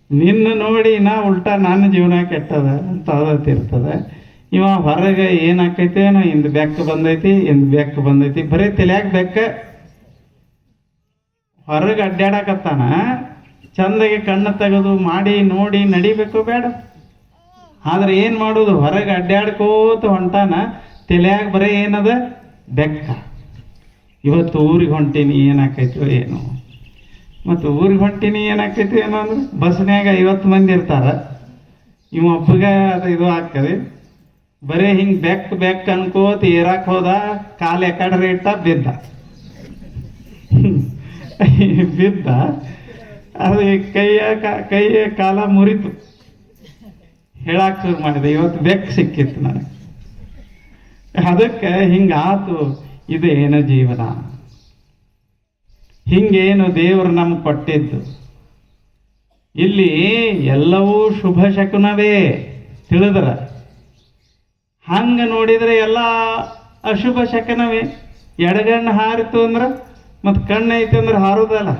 ನಿನ್ನ ನೋಡಿ ನಾ ಉಲ್ಟಾ ನನ್ನ ಜೀವನ ಕೆಟ್ಟದ ಅಂತ ಅದತ್ತಿರ್ತದ. ಇವ ಹೊರಗೆ ಏನಾಕೈತೆ ಏನೋ, ಇಂದು ಬೆಕ್ಕ ಬಂದೈತಿ, ಬರೀ ತಲೆಯಾಗ ಬೆಕ್ಕ. ಹೊರಗೆ ಅಡ್ಡಾಡಕತ್ತಾನ, ಚಂದಗೆ ಕಣ್ಣು ತೆಗೆದು ಮಾಡಿ ನೋಡಿ ನಡಿಬೇಕು ಬೇಡ. ಆದ್ರೆ ಏನು ಮಾಡೋದು, ಹೊರಗೆ ಅಡ್ಡಾಡ್ಕೋತ ಹೊಂಟಾನ, ತಲೆಯಾಗ ಬರೀ ಏನದ ಬೆಕ್ಕ. ಇವತ್ತು ಊರಿಗೆ ಹೊಂಟೀನಿ ಏನಾಕೈತೋ ಏನೋ, ಮತ್ತು ಊರಿಗೆ ಹೊಂಟೀನಿ ಏನಾಕೈತಿ ಏನೋ ಅಂದ್ರೆ ಬಸ್ನ್ಯಾಗ 50 ಮಂದಿ ಇರ್ತಾರ, ಇವ ಒಬ್ಬಗ ಅದು ಇದು ಆಗ್ತದೆ. ಬರೀ ಹಿಂಗೆ ಬೆಕ್ಕ ಅನ್ಕೋತ ಏರಾಕ್ ಹೋದ, ಕಾಲು ಎಕಡ್ರೆ ಇಟ್ಟ ಬಿದ್ದ. ಅದು ಕೈಯ ಕಾಲ ಮುರಿತು. ಹೇಳಾಕ್ ಶುರು ಮಾಡಿದೆ, ಇವತ್ತು ಬೆಕ್ಕ ಸಿಕ್ಕಿತ್ತು ನನಗೆ. ಅದಕ್ಕೆ ಹಿಂಗಾತು. ಇದೇನು ಜೀವನ, ಹಿಂಗೇನು ದೇವರು ನಮ್ಗೆ ಕೊಟ್ಟಿದ್ದು. ಇಲ್ಲಿ ಎಲ್ಲವೂ ಶುಭ ಶಕುನವೇ ತಿಳಿದ್ರ, ಹಂಗ ನೋಡಿದ್ರೆ ಎಲ್ಲ ಅಶುಭ ಶಕನವೇ. ಎಡಗಣ್ಣು ಹಾರಿತು ಅಂದ್ರೆ ಮತ್ತು ಕಣ್ಣು ಐತಿ ಅಂದ್ರೆ ಹಾರೋದಲ್ಲ.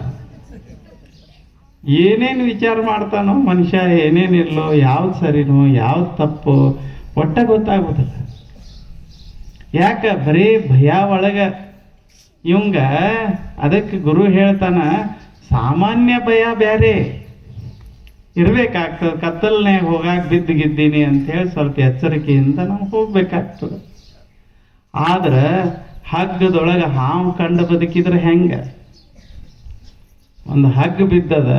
ಏನೇನು ವಿಚಾರ ಮಾಡ್ತಾನೋ ಮನುಷ್ಯ, ಏನೇನಿಲ್ಲೋ, ಯಾವ್ದು ಸರಿನೋ ಯಾವ್ದು ತಪ್ಪು ಒಟ್ಟ ಗೊತ್ತಾಗೋದಿಲ್ಲ. ಯಾಕ ಬರೀ ಭಯ ಒಳಗ ಇವಂಗ. ಅದಕ್ಕೆ ಗುರು ಹೇಳ್ತಾನ, ಸಾಮಾನ್ಯ ಭಯ ಬೇರೆ ಇರ್ಬೇಕಾಗ್ತದೆ. ಕತ್ತಲ್ನಾಗ ಹೋಗಾಕ ಬಿದ್ದಿದ್ದೀನಿ ಅಂತೇಳಿ ಸ್ವಲ್ಪ ಎಚ್ಚರಿಕೆಯಿಂದ ನಾವು ಹೋಗ್ಬೇಕಾಗ್ತದೆ. ಆದ್ರೆ ಹಗ್ಗದೊಳಗೆ ಹಾವು ಕಂಡು ಬದುಕಿದ್ರೆ ಹೆಂಗ? ಒಂದು ಹಗ್ಗ ಬಿದ್ದದ,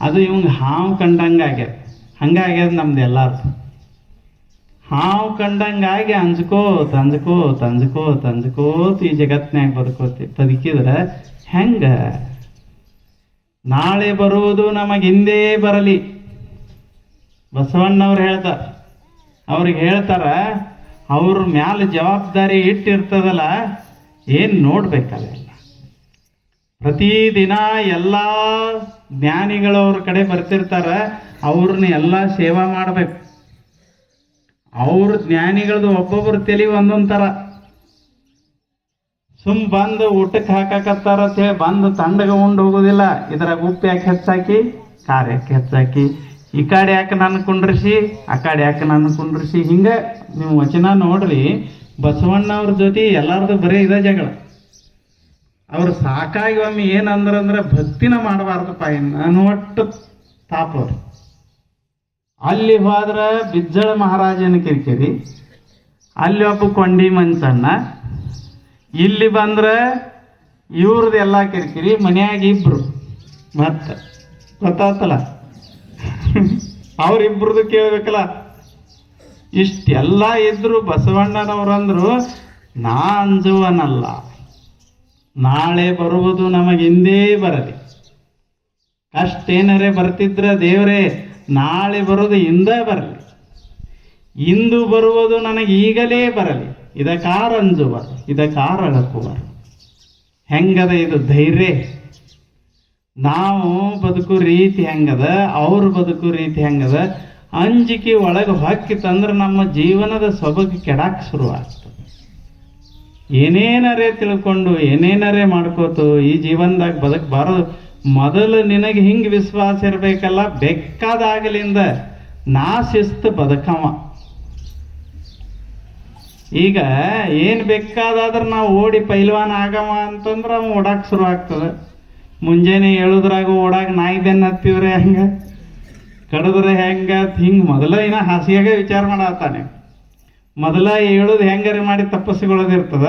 ಅದು ಇವಂಗ ಹಾವು ಕಂಡಂಗಾಗ್ಯದ. ಹಂಗಾಗ್ಯದ ನಮ್ದು ಎಲ್ಲಾರ್ದು. ಹಾವು ಕಂಡಂಗಾಗಿ ಅಂಜ್ಕೋತ ಈ ಜಗತ್ನ್ಯಾಗ ಬದುಕಿದ್ರೆ ಹೆಂಗ? ನಾಳೆ ಬರುವುದು ನಮಗಿಂದೇ ಬರಲಿ. ಬಸವಣ್ಣವ್ರು ಅವ್ರಿಗೆ ಹೇಳ್ತಾರ, ಅವ್ರ ಮ್ಯಾಲ ಜವಾಬ್ದಾರಿ ಇಟ್ಟಿರ್ತದಲ್ಲ, ಏನು ನೋಡ್ಬೇಕಲ್ಲ. ಪ್ರತಿದಿನ ಎಲ್ಲ ಜ್ಞಾನಿಗಳು ಅವ್ರ ಕಡೆ ಬರ್ತಿರ್ತಾರ, ಅವ್ರನ್ನ ಎಲ್ಲ ಸೇವಾ ಮಾಡ್ಬೇಕು. ಅವ್ರ ಜ್ಞಾನಿಗಳದ್ದು ಒಬ್ಬೊಬ್ರು ತಲೆ ಒಂದೊಂದು ಥರ. ಬಂದು ಊಟಕ್ಕೆ ಹಾಕಾಕತ್ತಾರ ಅಂತ ಹೇಳಿ ಬಂದು ತಂಡಗ ಉಂಡು ಹೋಗೋದಿಲ್ಲ. ಇದ್ರಾಗ ಉಪ್ಪು ಯಾಕೆ ಹೆಚ್ಚಾಕಿ, ಖಾರ ಯಾಕೆ ಹೆಚ್ಚಾಕಿ, ಈ ಕಡೆ ಯಾಕೆ ನನ್ನ ಕುಂಡ್ರಿಸಿ, ಆ ಕಡೆ ಯಾಕೆ ನನ್ನ ಕುಂಡ್ರಿಸಿ. ಹಿಂಗೆ ನೀವು ವಚನ ನೋಡ್ರಿ, ಬಸವಣ್ಣವ್ರ ಜೊತೆ ಎಲ್ಲಾರ್ದು ಬರೀ ಇದೇ ಜಗಳ. ಅವ್ರು ಸಾಕಾಗಿ ಒಮ್ಮೆ ಏನಂದ್ರೆ ಭಕ್ತಿನ ಮಾಡಬಾರ್ದಪ್ಪ ಇನ್ನು ಒಟ್ಟು ತಾಪವ್ರು. ಅಲ್ಲಿ ಹೋದ್ರೆ ಬಿಜ್ಜಳ ಮಹಾರಾಜನ ಕಿರಿಕಿರಿ, ಅಲ್ಲಿ ಒಬ್ಬ ಕೊಂಡಿ ಮಂಚಣ್ಣ, ಇಲ್ಲಿ ಬಂದ್ರೆ ಇವ್ರದ್ದು ಎಲ್ಲ ಕಿರಿಕಿರಿ, ಮನ್ಯಾಗ ಇಬ್ರು. ಮತ್ತೆ ಗೊತ್ತಾತಲ್ಲ, ಅವ್ರಿಬ್ರದ್ದು ಕೇಳ್ಬೇಕಲ್ಲ. ಇಷ್ಟೆಲ್ಲ ಇದ್ರು ಬಸವಣ್ಣನವ್ರಂದ್ರು, ನಾ ಅಂಜುವನಲ್ಲ, ನಾಳೆ ಬರುವುದು ನಮಗಿಂದೇ ಬರಲಿ. ಅಷ್ಟೇನರೇ ಬರ್ತಿದ್ರ ದೇವರೇ, ನಾಳೆ ಬರೋದು ಇಂದ ಬರಲಿ, ಇಂದು ಬರುವುದು ನನಗೆ ಈಗಲೇ ಬರಲಿ. ಇದಕ್ಕಾರ ಅಂಜುವರು, ಇದಕ್ಕಾರ ಅಳಕುವರು. ಹೆಂಗದ ಇದು ಧೈರ್ಯ. ನಾವು ಬದುಕು ರೀತಿ ಹೆಂಗದ, ಅವ್ರ ಬದುಕು ರೀತಿ ಹೆಂಗದ, ಅಂಜಿಕೆ ಒಳಗೆ ಹೊಕ್ಕಿತಂದ್ರೆ ನಮ್ಮ ಜೀವನದ ಸೊಬಗು ಕೆಡಾಕ್ ಶುರುವಾಗ್ತದೆ. ಏನೇನರೇ ತಿಳ್ಕೊಂಡು ಏನೇನರೇ ಮಾಡ್ಕೋತು ಈ ಜೀವನದಾಗ ಬದುಕಬಾರದು. ಮೊದಲು ನಿನಗೆ ಹಿಂಗೆ ವಿಶ್ವಾಸ ಇರಬೇಕಲ್ಲ, ಬೇಕಾದಾಗಲಿಂದ ನಾ ಶಿಸ್ತು ಬದುಕವ. ಈಗ ಏನು ಬೇಕಾದಾದ್ರೆ ನಾವು ಓಡಿ ಪೈಲ್ವಾನ ಆಗವ ಅಂತಂದ್ರೆ ಅವ ಓಡಾಕ್ ಶುರು ಆಗ್ತದೆ. ಮುಂಜಾನೆ ಹೇಳುದ್ರಾಗ ಓಡಾಗ ನಾಯಿ ಬೆನ್ನು ಹತ್ತಿದ್ರೆ ಹೆಂಗೆ, ಕಡಿದ್ರೆ ಹೆಂಗೆ, ಹಿಂಗೆ ಮೊದಲ ಇನ್ನ ಹಾಸಿಯಾಗ ವಿಚಾರ ಮಾಡತ್ತಾನೆ. ಮೊದಲ ಹೇಳೋದು ಹೆಂಗಾರೆ ಮಾಡಿ ತಪ್ಪಿಸಿಕೊಳ್ಳೋದಿರ್ತದ.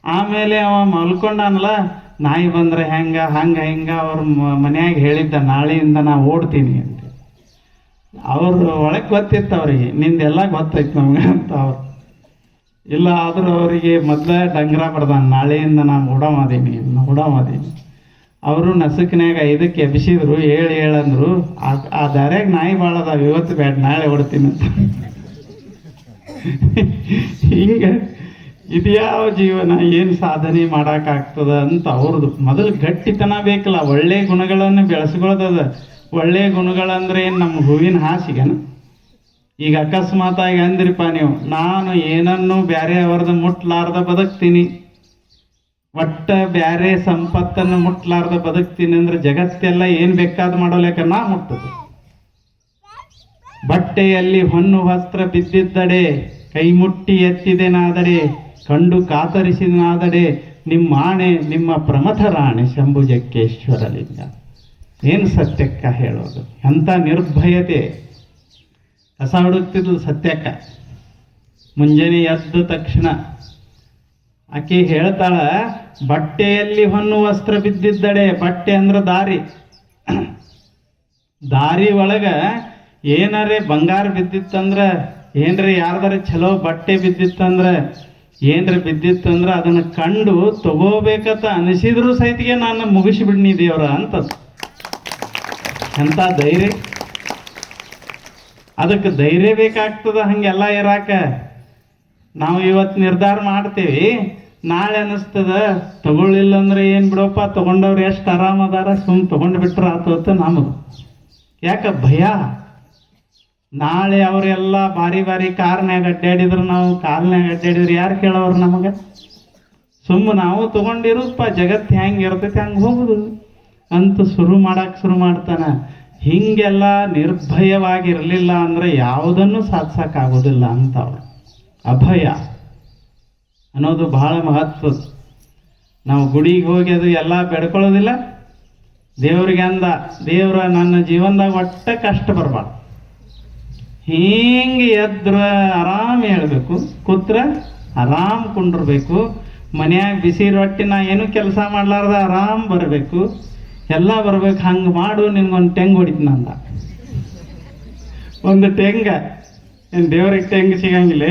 ಆಮೇಲೆ ಅವ ಮಲ್ಕೊಂಡಾನಲ್ಲ, ನಾಯಿ ಬಂದ್ರೆ ಹೆಂಗ ಹಂಗೆ ಅವ್ರ ಮನ್ಯಾಗ ಹೇಳಿದ್ದ ನಾಳೆಯಿಂದ ನಾ ಓಡ್ತೀನಿ ಅಂತ. ಅವ್ರ ಒಳಗೆ ಗೊತ್ತಿತ್ತು ಅವ್ರಿಗೆ, ನಿಂದೆಲ್ಲ ಗೊತ್ತೈತೆ ನಮ್ಗೆ ಅಂತ. ಅವ್ರು ಇಲ್ಲ ಆದರೂ ಅವರಿಗೆ ಮೊದಲೇ ಡಂಗ್ರ ಬಡ್ದಾನ, ನಾಳೆಯಿಂದ ನಾನು ಓಡಾಮದೀನಿ. ಅವರು ನಸುಕಿನಾಗ 5ಕ್ಕೆ ಎಬ್ಬಿಸಿದ್ರು, ಹೇಳಂದ್ರು. ಆ ದಾರ್ಯಾಗ ನಾಯಿ ಭಾಳ ಅದಾವ, ಇವತ್ತು ಬೇಡ ನಾಳೆ ಓಡ್ತೀನಿ ಅಂತ. ಹಿಂಗೆ ಇದ್ಯಾವ ಜೀವನ, ಏನು ಸಾಧನೆ ಮಾಡೋಕ್ಕಾಗ್ತದ ಅಂತ ಅವ್ರದ್ದು. ಮೊದಲು ಗಟ್ಟಿತನ ಬೇಕಲ್ಲ, ಒಳ್ಳೆ ಗುಣಗಳನ್ನು ಬೆಳೆಸ್ಕೊಳ್ಳೋದದ. ಒಳ್ಳೆ ಗುಣಗಳಂದ್ರೆ ಏನು, ನಮ್ಮ ಹೂವಿನ ಹಾಸಿಗೆನ. ಈಗ ಅಕಸ್ಮಾತಾಗಿ ಅಂದ್ರಿಪ್ಪ ನೀವು, ನಾನು ಏನನ್ನು ಬ್ಯಾರೆ ಅವ್ರದ್ದು ಮುಟ್ಲಾರ್ದ ಬದುಕ್ತೀನಿ, ಒಟ್ಟ ಬ್ಯಾರೆ ಸಂಪತ್ತನ್ನು ಮುಟ್ಲಾರ್ದ ಬದುಕ್ತೀನಿ ಅಂದ್ರೆ ಜಗತ್ತೆಲ್ಲ ಏನು ಬೇಕಾದ ಮಾಡೋಲೇಕ ನಾ ಮುಟ್ಟದು. ಬಟ್ಟೆಯಲ್ಲಿ ಹೊನ್ನು ವಸ್ತ್ರ ಬಿದ್ದಿದ್ದಡೆ, ಕೈ ಮುಟ್ಟಿ ಎತ್ತಿದೆನಾದಡೆ, ಕಂಡು ಕಾತರಿಸಿದನಾದಡೆ, ನಿಮ್ಮ ಆಣೆ ನಿಮ್ಮ ಪ್ರಮಥ ರಾಣೆ ಶಂಭುಜಕ್ಕೇಶ್ವರಲಿಂಗ. ಏನು ಸತ್ಯಕ್ಕ ಹೇಳೋದು, ಎಂಥ ನಿರ್ಭಯತೆ. ಕಸ ಹುಡುಕ್ತಿದ್ಲು ಸತ್ಯಕ್ಕ. ಮುಂಜಾನೆ ಎದ್ದ ತಕ್ಷಣ ಆಕೆ ಹೇಳ್ತಾಳ, ಬಟ್ಟೆಯಲ್ಲಿ ಹೊನ್ನು ವಸ್ತ್ರ ಬಿದ್ದಿದ್ದಡೆ. ಬಟ್ಟೆ ಅಂದ್ರೆ ದಾರಿ. ದಾರಿ ಒಳಗ ಏನಾರೇ ಬಂಗಾರ ಬಿದ್ದಿತ್ತಂದ್ರೆ, ಏನ್ರಿ ಯಾರ್ದಾರ ಚಲೋ ಬಟ್ಟೆ ಬಿದ್ದಿತ್ತಂದ್ರೆ, ಏನ್ರಿ ಬಿದ್ದಿತ್ತಂದ್ರೆ ಅದನ್ನು ಕಂಡು ತಗೋಬೇಕಂತ ಅನಿಸಿದ್ರು ಸಹಿತಿಗೆ ನಾನು ಮುಗಿಸಿಬಿಡ್ನಿ ದೇವ್ರ ಅಂತ. ಎಂಥ ಧೈರ್ಯ. ಅದಕ್ಕೆ ಧೈರ್ಯ ಬೇಕಾಗ್ತದ ಹಂಗೆಲ್ಲ ಇರಾಕ. ನಾವು ಇವತ್ತು ನಿರ್ಧಾರ ಮಾಡ್ತೀವಿ, ನಾಳೆ ಅನ್ನಿಸ್ತದ ತಗೊಳ್ಳಿಲ್ಲ ಅಂದ್ರೆ ಏನು ಬಿಡಪ್ಪ, ತಗೊಂಡವ್ರು ಎಷ್ಟು ಆರಾಮದಾರ, ಸುಮ್ ತಗೊಂಡು ಬಿಟ್ರೆ ಆತೋತ ನಮ್ಮದು. ಯಾಕ ಭಯ. ನಾಳೆ ಅವರೆಲ್ಲ ಭಾರಿ ಕಾರ್ನ್ಯಾಗ ಅಡ್ಡಾಡಿದ್ರು, ನಾವು ಕಾಲ್ನ್ಯಾಗ ಅಡ್ಡಾಡಿದ್ರು ಯಾರು ಕೇಳೋರು ನಮಗೆ? ಸುಮ್ಮ ನಾವು ತಗೊಂಡಿರೋದಪ್ಪ, ಜಗತ್ತು ಹೆಂಗೆ ಇರ್ತೈತೆ ಹಂಗೆ ಹೋಗುದು ಅಂತ ಶುರು ಮಾಡ್ತಾನೆ. ಹಿಂಗೆಲ್ಲ ನಿರ್ಭಯವಾಗಿರಲಿಲ್ಲ ಅಂದ್ರೆ ಯಾವುದನ್ನು ಸಾಧಿಸೋಕ್ಕಾಗೋದಿಲ್ಲ ಅಂತ. ಅವರು ಅಭಯ ಅನ್ನೋದು ಬಹಳ ಮಹತ್ವದ. ನಾವು ಗುಡಿಗೆ ಹೋಗಿ ಅದು ಎಲ್ಲ ಬೆಡ್ಕೊಳ್ಳೋದಿಲ್ಲ. ದೇವ್ರಿಗೆ ಅಂದ, ದೇವ್ರ ನನ್ನ ಜೀವನದಾಗ ಒಟ್ಟ ಕಷ್ಟ ಬರಬಾರ್ದು. ಹಿಂಗೆ ಎದ್ರ ಆರಾಮ್ ಹೇಳ್ಬೇಕು, ಕೂತ್ರ ಆರಾಮ್ ಕುಂಡಿರ್ಬೇಕು, ಮನ್ಯಾಗ ಬಿಸಿ ರೊಟ್ಟಿ ನಾ ಏನು ಕೆಲಸ ಮಾಡ್ಲಾರ್ದ ಆರಾಮ್ ಬರಬೇಕು, ಎಲ್ಲ ಬರ್ಬೇಕು. ಹಂಗೆ ಮಾಡು, ನಿನ್ಗೊಂದು ಟೆಂಗ್ ಹೊಡಿತೀನಂದ. ಒಂದು ಟೆಂಗ ಏನು ದೇವ್ರಿಗೆ ಟೆಂಗ್ ಸಿಗಂಗಿಲ್ಲ.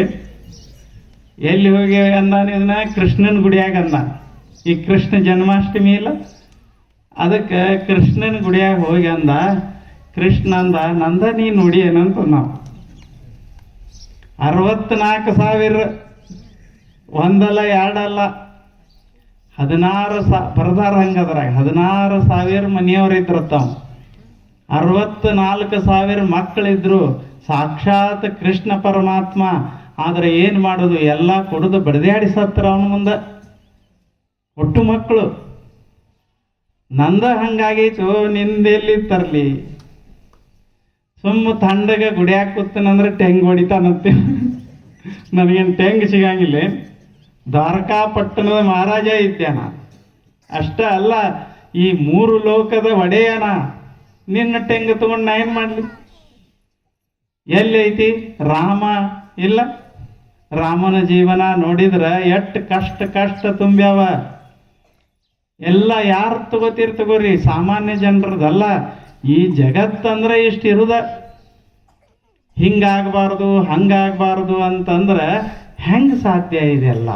ಎಲ್ಲಿ ಹೋಗಿ ಅಂದಾನ ಇದನ್ನ, ಕೃಷ್ಣನ ಗುಡಿಯಾಗ ಅಂದ. ಈ ಕೃಷ್ಣ ಜನ್ಮಾಷ್ಟಮಿ ಇಲ್ಲ, ಅದಕ್ಕೆ ಕೃಷ್ಣನ ಗುಡಿಯಾಗ ಹೋಗಿ ಅಂದ. ಕೃಷ್ಣ ಅಂದ, ನಂದ ನೀ ನೋಡಿ ಏನಂತ. ನಾವು 64,000 ಒಂದಲ್ಲ ಎರಡಲ್ಲ 16 ಬರ್ದಾರ. ಹಂಗದ್ರಾಗ 16,000 ಮನೆಯವ್ರು ಇದ್ರು ತಾವು, 64,000 ಮಕ್ಕಳಿದ್ರು. ಸಾಕ್ಷಾತ್ ಕೃಷ್ಣ ಪರಮಾತ್ಮ. ಆದ್ರೆ ಏನು ಮಾಡೋದು, ಎಲ್ಲ ಕುಡಿದು ಬಡ್ದಾಡಿ ಸತ್ರ ಅವನ ಮುಂದೆ. ಒಟ್ಟು ಮಕ್ಕಳು. ನಂದ ಹಂಗಾಗೈತು, ನಿಂದೆಲ್ಲಿ ತರಲಿ. ಸುಮ್ಮ ತಂಡಗ ಗುಡಿಯಾಗ ಕೂತನಂದ್ರೆ ಟೆಂಗ್ ಹೊಡಿತಾನಂತೆ. ನನಗೇನು ಟೆಂಗ್ ಸಿಗಂಗಿಲ್ಲ. ದ್ವಾರಕಾಪಟ್ಟಣದ ಮಹಾರಾಜ ಇದ್ದೇನ. ಅಷ್ಟ ಅಲ್ಲ, ಈ 3 ಲೋಕದ ಒಡೆಯನ. ನಿನ್ನ ಟೆಂಗ್ ತಗೊಂಡು ನಾ ಏನು ಮಾಡಲಿ? ಎಲ್ಲಿ ಐತಿ ರಾಮ? ಇಲ್ಲ. ರಾಮನ ಜೀವನ ನೋಡಿದ್ರೆ ಎಷ್ಟು ಕಷ್ಟ ತುಂಬ್ಯಾವ. ಎಲ್ಲ ಯಾರು ತಗೋರಿ, ಸಾಮಾನ್ಯ ಜನರದಲ್ಲ. ಈ ಜಗತ್ತಂದ್ರೆ ಇಷ್ಟು ಇರುದ. ಹಿಂಗಾಗಬಾರ್ದು ಹಂಗಾಗಬಾರ್ದು ಅಂತಂದ್ರೆ ಹೆಂಗೆ ಸಾಧ್ಯ ಇದೆಲ್ಲ?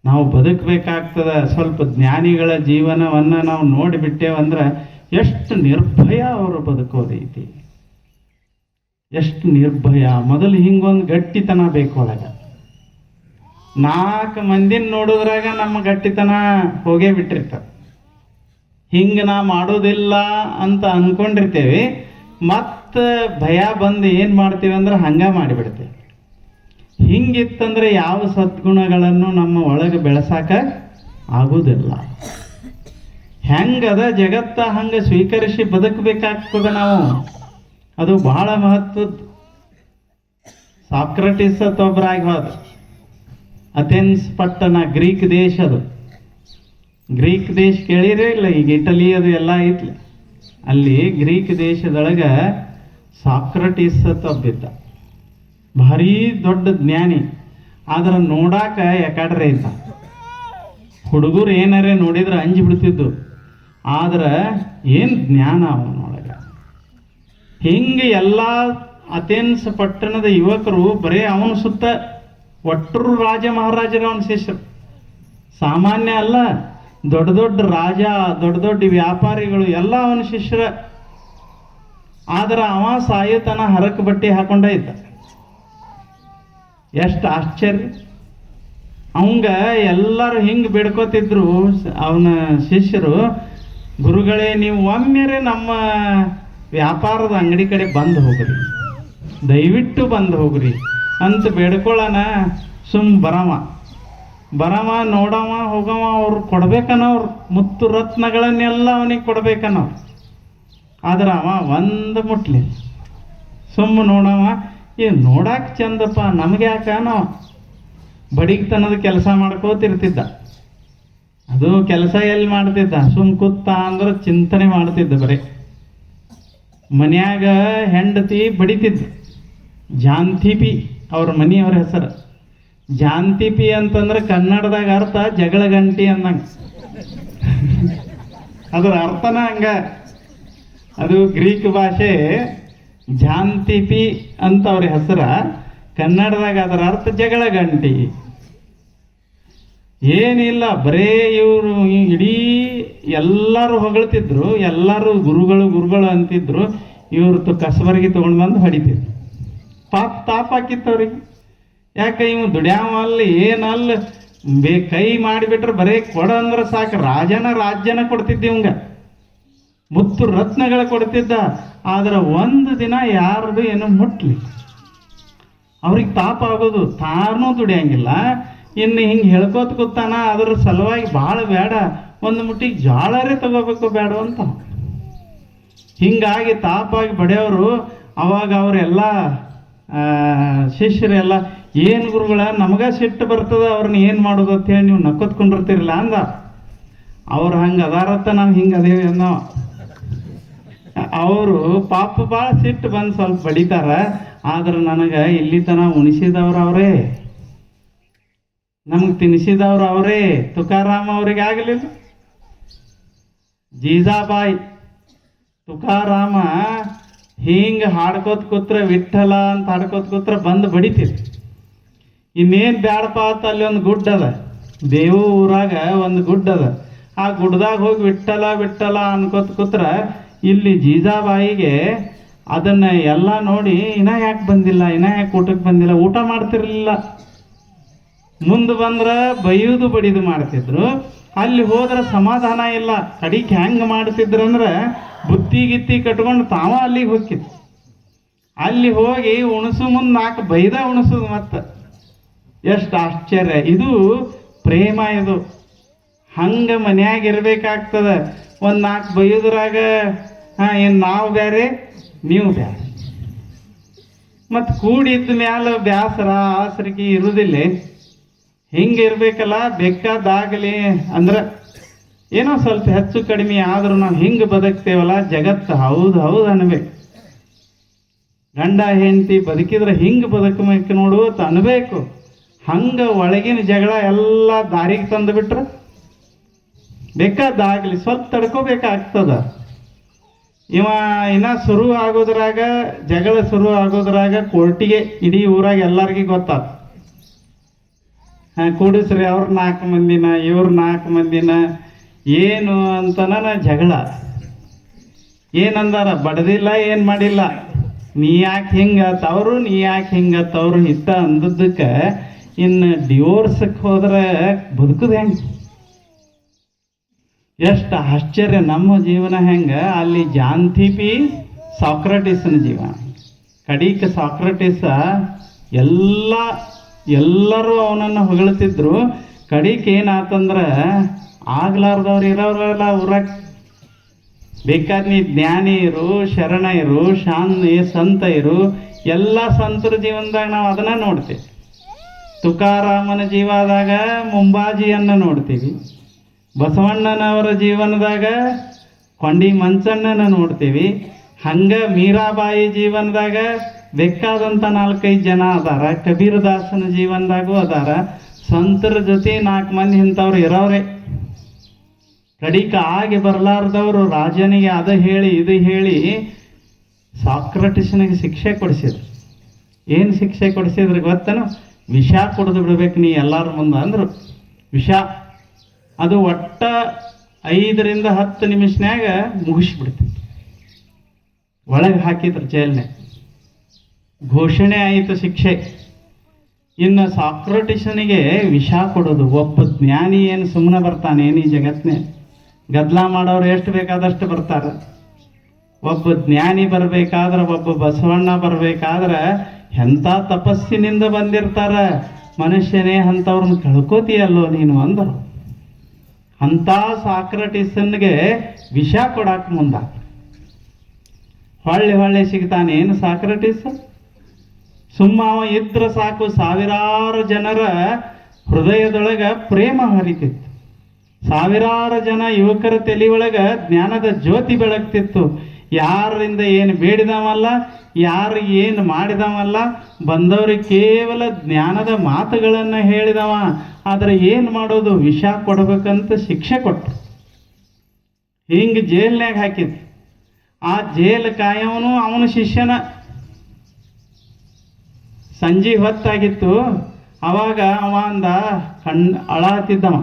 ನಾವು ಬದುಕಬೇಕಾಗ್ತದ. ಸ್ವಲ್ಪ ಜ್ಞಾನಿಗಳ ಜೀವನವನ್ನು ನಾವು ನೋಡಿಬಿಟ್ಟೇವಂದ್ರೆ ಎಷ್ಟು ನಿರ್ಭಯ ಅವರು ಬದುಕೋದೈತಿ, ಎಷ್ಟು ನಿರ್ಭಯ. ಮೊದಲು ಹಿಂಗೊಂದು ಗಟ್ಟಿತನ ಬೇಕು ಒಳಗ. 4 ಮಂದಿನ ನೋಡಿದ್ರಾಗ ನಮ್ಮ ಗಟ್ಟಿತನ ಹೋಗೇ ಬಿಟ್ಟಿರ್ತಾರೆ. ಹಿಂಗೆ ನಾ ಮಾಡೋದಿಲ್ಲ ಅಂತ ಅಂದ್ಕೊಂಡಿರ್ತೇವೆ. ಮತ್ತು ಭಯ ಬಂದು ಏನು ಮಾಡ್ತೀವಿ ಅಂದ್ರೆ ಹಂಗೆ ಮಾಡಿಬಿಡ್ತೇವೆ. ಹಿಂಗಿತ್ತಂದ್ರೆ ಯಾವ ಸದ್ಗುಣಗಳನ್ನು ನಮ್ಮ ಒಳಗೆ ಬೆಳೆಸಾಕ ಆಗುವುದಿಲ್ಲ. ಹೆಂಗದ ಜಗತ್ತ ಹಂಗೆ ಸ್ವೀಕರಿಸಿ ಬದುಕಬೇಕಾಗ್ತದೆ ನಾವು. ಅದು ಬಹಳ ಮಹತ್ವದ್ದು. ಸಾಕ್ರಟಿಸ್ ಒಬ್ಬರಾಗಿ ಹೋದ. ಅಥೆನ್ಸ್ ಪಟ್ಟಣ ಗ್ರೀಕ್ ದೇಶ. ಅದು ಗ್ರೀಕ್ ದೇಶ ಕೇಳಿರೇ ಇಲ್ಲ, ಈಗ ಇಟಲಿ ಅದು ಎಲ್ಲ ಐತ್ಲಿ. ಅಲ್ಲಿ ಗ್ರೀಕ್ ದೇಶದೊಳಗೆ ಸಾಕ್ರಟಿಸ್ ಒಬ್ಬಿದ್ದ. ಭಾರೀ ದೊಡ್ಡ ಜ್ಞಾನಿ. ಆದ್ರೆ ನೋಡಾಕ ಯಾಕಾಡ್ರೆ ಇದ್ದ. ಹುಡುಗರು ಏನಾರೇ ನೋಡಿದ್ರೆ ಅಂಜಿ ಬಿಡ್ತಿದ್ದು. ಆದ್ರೆ ಏನು ಜ್ಞಾನ ಅವನೊಳಗೆ. ಹಿಂಗೆ ಎಲ್ಲ ಅಥೆನ್ಸ್ ಪಟ್ಟಣದ ಯುವಕರು ಬರೀ ಅವನ ಸುತ್ತ ಒಟ್ಟರು ರಾಜ ಮಹಾರಾಜರ ಅವನ ಶಿಷ್ಯರು. ಸಾಮಾನ್ಯ ಅಲ್ಲ, ದೊಡ್ಡ ದೊಡ್ಡ ರಾಜ, ದೊಡ್ಡ ದೊಡ್ಡ ವ್ಯಾಪಾರಿಗಳು ಎಲ್ಲ ಅವನ ಶಿಷ್ಯರ. ಆದ್ರೆ ಅವ ಸಾಯುತನ ಹರಕ ಬಟ್ಟೆ ಹಾಕೊಂಡ ಇದ್ದ. ಎಷ್ಟು ಆಶ್ಚರ್ಯ. ಅವಂಗ ಎಲ್ಲರೂ ಹಿಂಗೆ ಬೇಡ್ಕೋತಿದ್ರು ಅವನ ಶಿಷ್ಯರು, ಗುರುಗಳೇ ನೀವು ಒಮ್ಮೆರೆ ನಮ್ಮ ವ್ಯಾಪಾರದ ಅಂಗಡಿ ಕಡೆ ಬಂದು ಹೋಗ್ರಿ, ದಯವಿಟ್ಟು ಬಂದು ಹೋಗ್ರಿ ಅಂತ ಬೇಡ್ಕೊಳ್ಳೋಣ. ಬರವ ನೋಡವ ಹೋಗವ, ಅವ್ರು ಕೊಡ್ಬೇಕನ್ನವ್ರು ಮುತ್ತು ರತ್ನಗಳನ್ನೆಲ್ಲ ಅವನಿಗೆ ಕೊಡ್ಬೇಕನ್ನವ್ರು. ಆದ್ರೆ ಅವ ಒಂದು ಮುಟ್ಲಿ ನೋಡವ, ನೋಡಾಕ ಚಂದಪ್ಪ, ನಮ್ಗೆ ಯಾಕ ನಾವು ಬಡಿಗ್ತನದ ಕೆಲಸ ಮಾಡ್ಕೋತಿರ್ತಿದ್ದ. ಅದು ಕೆಲಸ ಎಲ್ಲಿ ಮಾಡ್ತಿದ್ದ, ಕೂತ ಅಂದ್ರೆ ಚಿಂತನೆ ಮಾಡ್ತಿದ್ದ. ಬರೀ ಮನ್ಯಾಗ ಹೆಂಡತಿ ಬಡಿತಿದ್ದ. ಜಾಂತಿಪಿ ಅವ್ರ ಮನೆಯವ್ರ ಹೆಸರು. ಜಾಂತಿಪಿ ಅಂತಂದ್ರೆ ಕನ್ನಡದಾಗ ಅರ್ಥ ಜಗಳ ಗಂಟಿ ಅನ್ನಂಗ. ಅದರ ಅರ್ಥನ ಹಂಗ. ಅದು ಗ್ರೀಕ್ ಭಾಷೆ ಜಾಂತಿಪಿ ಅಂತ ಅವ್ರ ಹೆಸರ. ಕನ್ನಡದಾಗ ಅದರ ಅರ್ಥ ಜಗಳ ಗಂಟಿ. ಏನಿಲ್ಲ, ಬರೇ ಇವರು ಇಡೀ ಎಲ್ಲರೂ ಹೊಗಳ್ತಿದ್ರು, ಎಲ್ಲರೂ ಗುರುಗಳು ಅಂತಿದ್ರು. ಇವ್ರದ್ದು ಕಸಬರಿಗೆ ತೊಗೊಂಡು ಬಂದು ಹೊಡಿತಿದ್ರು. ತಾಪಾಕಿತ್ತು ಅವ್ರಿಗೆ. ಯಾಕೆ ಇವು ದುಡ್ಯಾವ ಅಲ್ಲಿ ಏನಲ್ಲ, ಕೈ ಮಾಡಿಬಿಟ್ರೆ ಬರೇ ಕೊಡ ಅಂದ್ರೆ ಸಾಕು, ರಾಜ್ಯನ ಕೊಡ್ತಿದ್ದ ಇವಂಗ, ಮುತ್ತು ರತ್ನಗಳು ಕೊಡ್ತಿದ್ದ. ಆದ್ರೆ ಒಂದು ದಿನ ಯಾರದು ಏನೋ ಮುಟ್ಲಿ ಅವ್ರಿಗೆ ತಾಪ ಆಗೋದು. ತಾನೂ ದುಡಿಯಂಗಿಲ್ಲ, ಇನ್ನು ಹಿಂಗೆ ಹೇಳ್ಕೋತ ಕೂತಾನ. ಅದ್ರ ಸಲುವಾಗಿ ಭಾಳ ಬೇಡ, ಒಂದು ಮುಟ್ಟಿಗೆ ಜಾಳರೇ ತಗೋಬೇಕು ಬೇಡ ಅಂತ. ಹಿಂಗಾಗಿ ತಾಪಾಗಿ ಬಡಿಯೋರು. ಅವಾಗ ಅವರೆಲ್ಲ ಶಿಷ್ಯರೆಲ್ಲ, ಏನು ಗುರುಗಳ ನಮಗ ಸಿಟ್ಟು ಬರ್ತದ, ಅವ್ರನ್ನ ಏನು ಮಾಡೋದು ಅಂತೇಳಿ ನೀವು ನಕ್ಕೊತ್ಕೊಂಡಿರ್ತಿರಲ್ಲ ಅಂದ. ಅವ್ರು ಹಂಗೆ ಅದಾರತ್ತ ನಾವು ಹಿಂಗೆ ಅದೇವಿ ಅನ್ನೋ. ಅವರು ಪಾಪ ಭಾಳ ಸಿಟ್ಟು ಬಂದು ಸ್ವಲ್ಪ ಬಡಿತಾರ. ಆದ್ರೆ ನನಗೆ ಇಲ್ಲಿ ತನ ಉಣಿಸಿದವ್ರು ಅವರೇ, ನಮ್ಗೆ ತಿನ್ನಿಸಿದವ್ರು ಅವರೇ. ತುಕಾರಾಮ ಅವ್ರಿಗೆ ಆಗಲಿಲ್ಲ. ಜೀಜಾಬಾಯಿ ತುಕಾರಾಮ ಹಿಂಗೆ ಹಾಡ್ಕೋತ ಕೂತ್ರ, ವಿಠಲ ಅಂತ ಹಾಡ್ಕೋತ ಕೂತ್ರ ಬಂದು ಬಡಿತಿದ್ರು. ಇನ್ನೇನು ಬ್ಯಾಡಪ್ಪ ಅಂತ ಅಲ್ಲಿ ಒಂದು ಗುಡ್ಡ ಅದ, ದೇವು ಊರಾಗ ಒಂದು ಗುಡ್ಡ ಅದ. ಆ ಗುಡ್ಡದಾಗ ಹೋಗಿ ವಿಠಲ ಅನ್ಕೋತ ಕೂತ್ರ, ಇಲ್ಲಿ ಜೀಜಾಬಾಯಿಗೆ ಅದನ್ನ ಎಲ್ಲ ನೋಡಿ, ಇನ್ನ ಯಾಕೆ ಬಂದಿಲ್ಲ, ಇನ್ನ ಯಾಕೆ ಊಟಕ್ಕೆ ಬಂದಿಲ್ಲ, ಊಟ ಮಾಡ್ತಿರ್ಲಿಲ್ಲ. ಮುಂದೆ ಬಂದ್ರೆ ಬೈಯುವುದು ಬಡಿದು ಮಾಡ್ತಿದ್ರು. ಅಲ್ಲಿ ಹೋದ್ರೆ ಸಮಾಧಾನ ಇಲ್ಲ. ಕಡಿಗೆ ಹೆಂಗೆ ಮಾಡ್ತಿದ್ರಂದ್ರೆ ಬುತ್ತಿ ಗಿತ್ತಿ ಕಟ್ಕೊಂಡು ತಾವ ಅಲ್ಲಿಗೆ ಹೋಗಿತ್ತು. ಅಲ್ಲಿ ಹೋಗಿ ಉಣಸು ಮುಂದೆ 4 ಬೈದ ಉಣಸುದು. ಮತ್ತೆ ಎಷ್ಟು ಆಶ್ಚರ್ಯ. ಇದು ಪ್ರೇಮ. ಇದು ಹಂಗೆ ಮನ್ಯಾಗ ಇರ್ಬೇಕಾಗ್ತದ. ಒಂದು 4 ಬೈಯೋದ್ರಾಗ ಏನು ನಾವು ಬೇರೆ ನೀವು ಬೇರೆ. ಮತ್ತು ಕೂಡಿದ್ದ ಮ್ಯಾಲ ಬ್ಯಾಸರ ಆಸರಿಕೆ ಇರುವುದಿಲ್ಲ. ಹಿಂಗೆ ಇರ್ಬೇಕಲ್ಲ. ಬೇಕಾದಾಗಲಿ ಅಂದ್ರೆ ಏನೋ ಸ್ವಲ್ಪ ಹೆಚ್ಚು ಕಡಿಮೆ ಆದ್ರೂ ನಾವು ಹಿಂಗೆ ಬದುಕ್ತೇವಲ್ಲ, ಜಗತ್ತು ಹೌದು ಅನ್ಬೇಕು. ಗಂಡ ಹೆಂಡತಿ ಬದುಕಿದ್ರೆ ಹಿಂಗೆ ಬದುಕಬೇಕು ನೋಡು ಅಂತ ಅನ್ಬೇಕು. ಹಂಗೆ ಒಳಗಿನ ಜಗಳ ಎಲ್ಲ ದಾರಿಗೆ ತಂದು ಬಿಟ್ರೆ ಬೇಕಾದಾಗಲಿ ಸ್ವಲ್ಪ ತಡ್ಕೋಬೇಕಾಗ್ತದ. ಇವ ಇನ್ನ ಶುರು ಆಗೋದ್ರಾಗ, ಜಗಳ ಶುರು ಆಗೋದ್ರಾಗ ಕೋರ್ಟಿಗೆ ಇಡೀ ಊರಾಗ ಎಲ್ಲರಿಗೂ ಗೊತ್ತಾತ. ಕೂಡಿಸ್ರಿ ಅವ್ರ 4 ಮಂದಿನ, ಇವ್ರ 4 ಮಂದಿನ, ಏನು ಅಂತನ ಜಗಳ. ಏನಂದಾರ, ಬಡದಿಲ್ಲ, ಏನು ಮಾಡಿಲ್ಲ, ನೀ ಯಾಕೆ ಹಿಂಗತ್ತವ್ರು, ನೀ ಯಾಕೆ ಹಿಂಗತ್ತವ್ರು ಇತ್ತ ಅಂದದ್ದಕ್ಕೆ ಇನ್ನು ಡಿವೋರ್ಸಕ್ಕೆ ಹೋದ್ರೆ ಬದುಕುದು ಹೆಂಗೆ? ಎಷ್ಟು ಆಶ್ಚರ್ಯ. ನಮ್ಮ ಜೀವನ ಹೆಂಗೆ, ಅಲ್ಲಿ ಜಾಂತಿಪಿ ಸಾಕ್ರಟಿಸನ ಜೀವನ. ಕಡಿಕ ಸಾಕ್ರಟಿಸ ಎಲ್ಲರೂ ಅವನನ್ನು ಹೊಗಳ್ತಿದ್ರು. ಕಡಿಕೆ ಏನಾತಂದ್ರೆ ಆಗ್ಲಾರ್ದವ್ರು ಇರೋರೆಲ್ಲ ಊರಾಗ ಬೇಕಾದ ನೀ ಜ್ಞಾನಿ ಇರು, ಶರಣ ಇರು, ಸಂತ ಇರು, ಎಲ್ಲ ಸಂತರ ಜೀವನದಾಗ ನಾವು ಅದನ್ನ ನೋಡ್ತೀವಿ. ತುಕಾರಾಮನ ಜೀವದಾಗ ಮುಂಬಾಜಿಯನ್ನು ನೋಡ್ತೀವಿ. ಬಸವಣ್ಣನವರ ಜೀವನದಾಗ ಕೊಂಡಿ ಮಂಚಣ್ಣನ ನೋಡ್ತೀವಿ. ಹಂಗೆ ಮೀರಾಬಾಯಿ ಜೀವನದಾಗ ಬೇಕಾದಂಥ 4-5 ಜನ ಅದಾರ. ಕಬೀರದಾಸನ ಜೀವನದಾಗೂ ಅದಾರ. ಸಂತರ ಜೊತೆ 4 ಮಂದಿ ಇಂಥವ್ರು ಇರೋರೆ. ಕಡಿಕ ಆಗಿ ಬರಲಾರ್ದವರು ರಾಜನಿಗೆ ಅದು ಹೇಳಿ ಇದು ಹೇಳಿ ಸಾಕ್ರಟಿಸನಿಗೆ ಶಿಕ್ಷೆ ಕೊಡಿಸಿದ್ರು. ಏನು ಶಿಕ್ಷೆ ಕೊಡಿಸಿದ್ರು ಗೊತ್ತೇನು? ವಿಷ ಕುಡಿದು ಬಿಡ್ಬೇಕು ನೀ ಎಲ್ಲರ ಮುಂದೆ ಅಂದರು. ವಿಷ ಅದು ಒಟ್ಟ 5ರಿಂದ 10 ನಿಮಿಷನ್ಯಾಗ ಮುಗಿಸ್ಬಿಡ್ತಿತ್ತು. ಒಳಗೆ ಹಾಕಿದ್ರು ಜೈಲ್ನಾಗ. ಘೋಷಣೆ ಆಯಿತು ಶಿಕ್ಷೆ. ಇನ್ನು ಸಾಕ್ರಟಿಸನಿಗೆ ವಿಷ ಕೊಡೋದು. ಒಬ್ಬ ಜ್ಞಾನಿ ಏನು ಸುಮ್ಮನೆ ಬರ್ತಾನೆ ಈ ಜಗತ್ನೇ? ಗದ್ದಲ ಮಾಡೋರು ಎಷ್ಟು ಬೇಕಾದಷ್ಟು ಬರ್ತಾರೆ. ಒಬ್ಬ ಜ್ಞಾನಿ ಬರಬೇಕಾದ್ರೆ, ಒಬ್ಬ ಬಸವಣ್ಣ ಬರಬೇಕಾದ್ರೆ ಎಂಥ ತಪಸ್ಸಿನಿಂದ ಬಂದಿರ್ತಾರ. ಮನುಷ್ಯನೇ ಅಂಥವ್ರನ್ನ ಕಳ್ಕೋತೀಯಲ್ಲೋ ನೀನು ಅಂದರು. ಅಂಥ ಸಾಕ್ರಟಿಸನ್ಗೆ ವಿಷ ಕೊಡಾಕ ಮುಂದ ಹೊಳ್ಳಿ ಸಿಗ್ತಾನೆ ಏನು ಸಾಕ್ರಟಿಸ್? ಸುಮ್ಮ ಅವ ಇದ್ರ ಸಾಕು, ಸಾವಿರಾರು ಜನರ ಹೃದಯದೊಳಗ ಪ್ರೇಮ ಹರಿತಿತ್ತು. ಸಾವಿರಾರು ಜನ ಯುವಕರ ತಲೆಯೊಳಗ ಜ್ಞಾನದ ಜ್ಯೋತಿ ಬೆಳಗ್ತಿತ್ತು. ಯಾರಿಂದ ಏನು ಬೇಡಿದವಲ್ಲ, ಯಾರು ಏನು ಮಾಡಿದವಲ್ಲ, ಬಂದವ್ರಿಗೆ ಕೇವಲ ಜ್ಞಾನದ ಮಾತುಗಳನ್ನು ಹೇಳಿದವ. ಆದರೆ ಏನು ಮಾಡೋದು? ವಿಷ ಕೊಡಬೇಕಂತ ಶಿಕ್ಷೆ ಕೊಟ್ಟರು. ಹಿಂಗೆ ಜೈಲ್ನಾಗ ಹಾಕಿದ್ರು. ಆ ಜೈಲ್ ಕಾಯವನು ಅವನ ಶಿಷ್ಯನ. ಸಂಜೆ ಹೊತ್ತಾಗಿತ್ತು. ಅವಾಗ ಅವ ಅಂದ, ಅಳಾತಿದ್ದವ.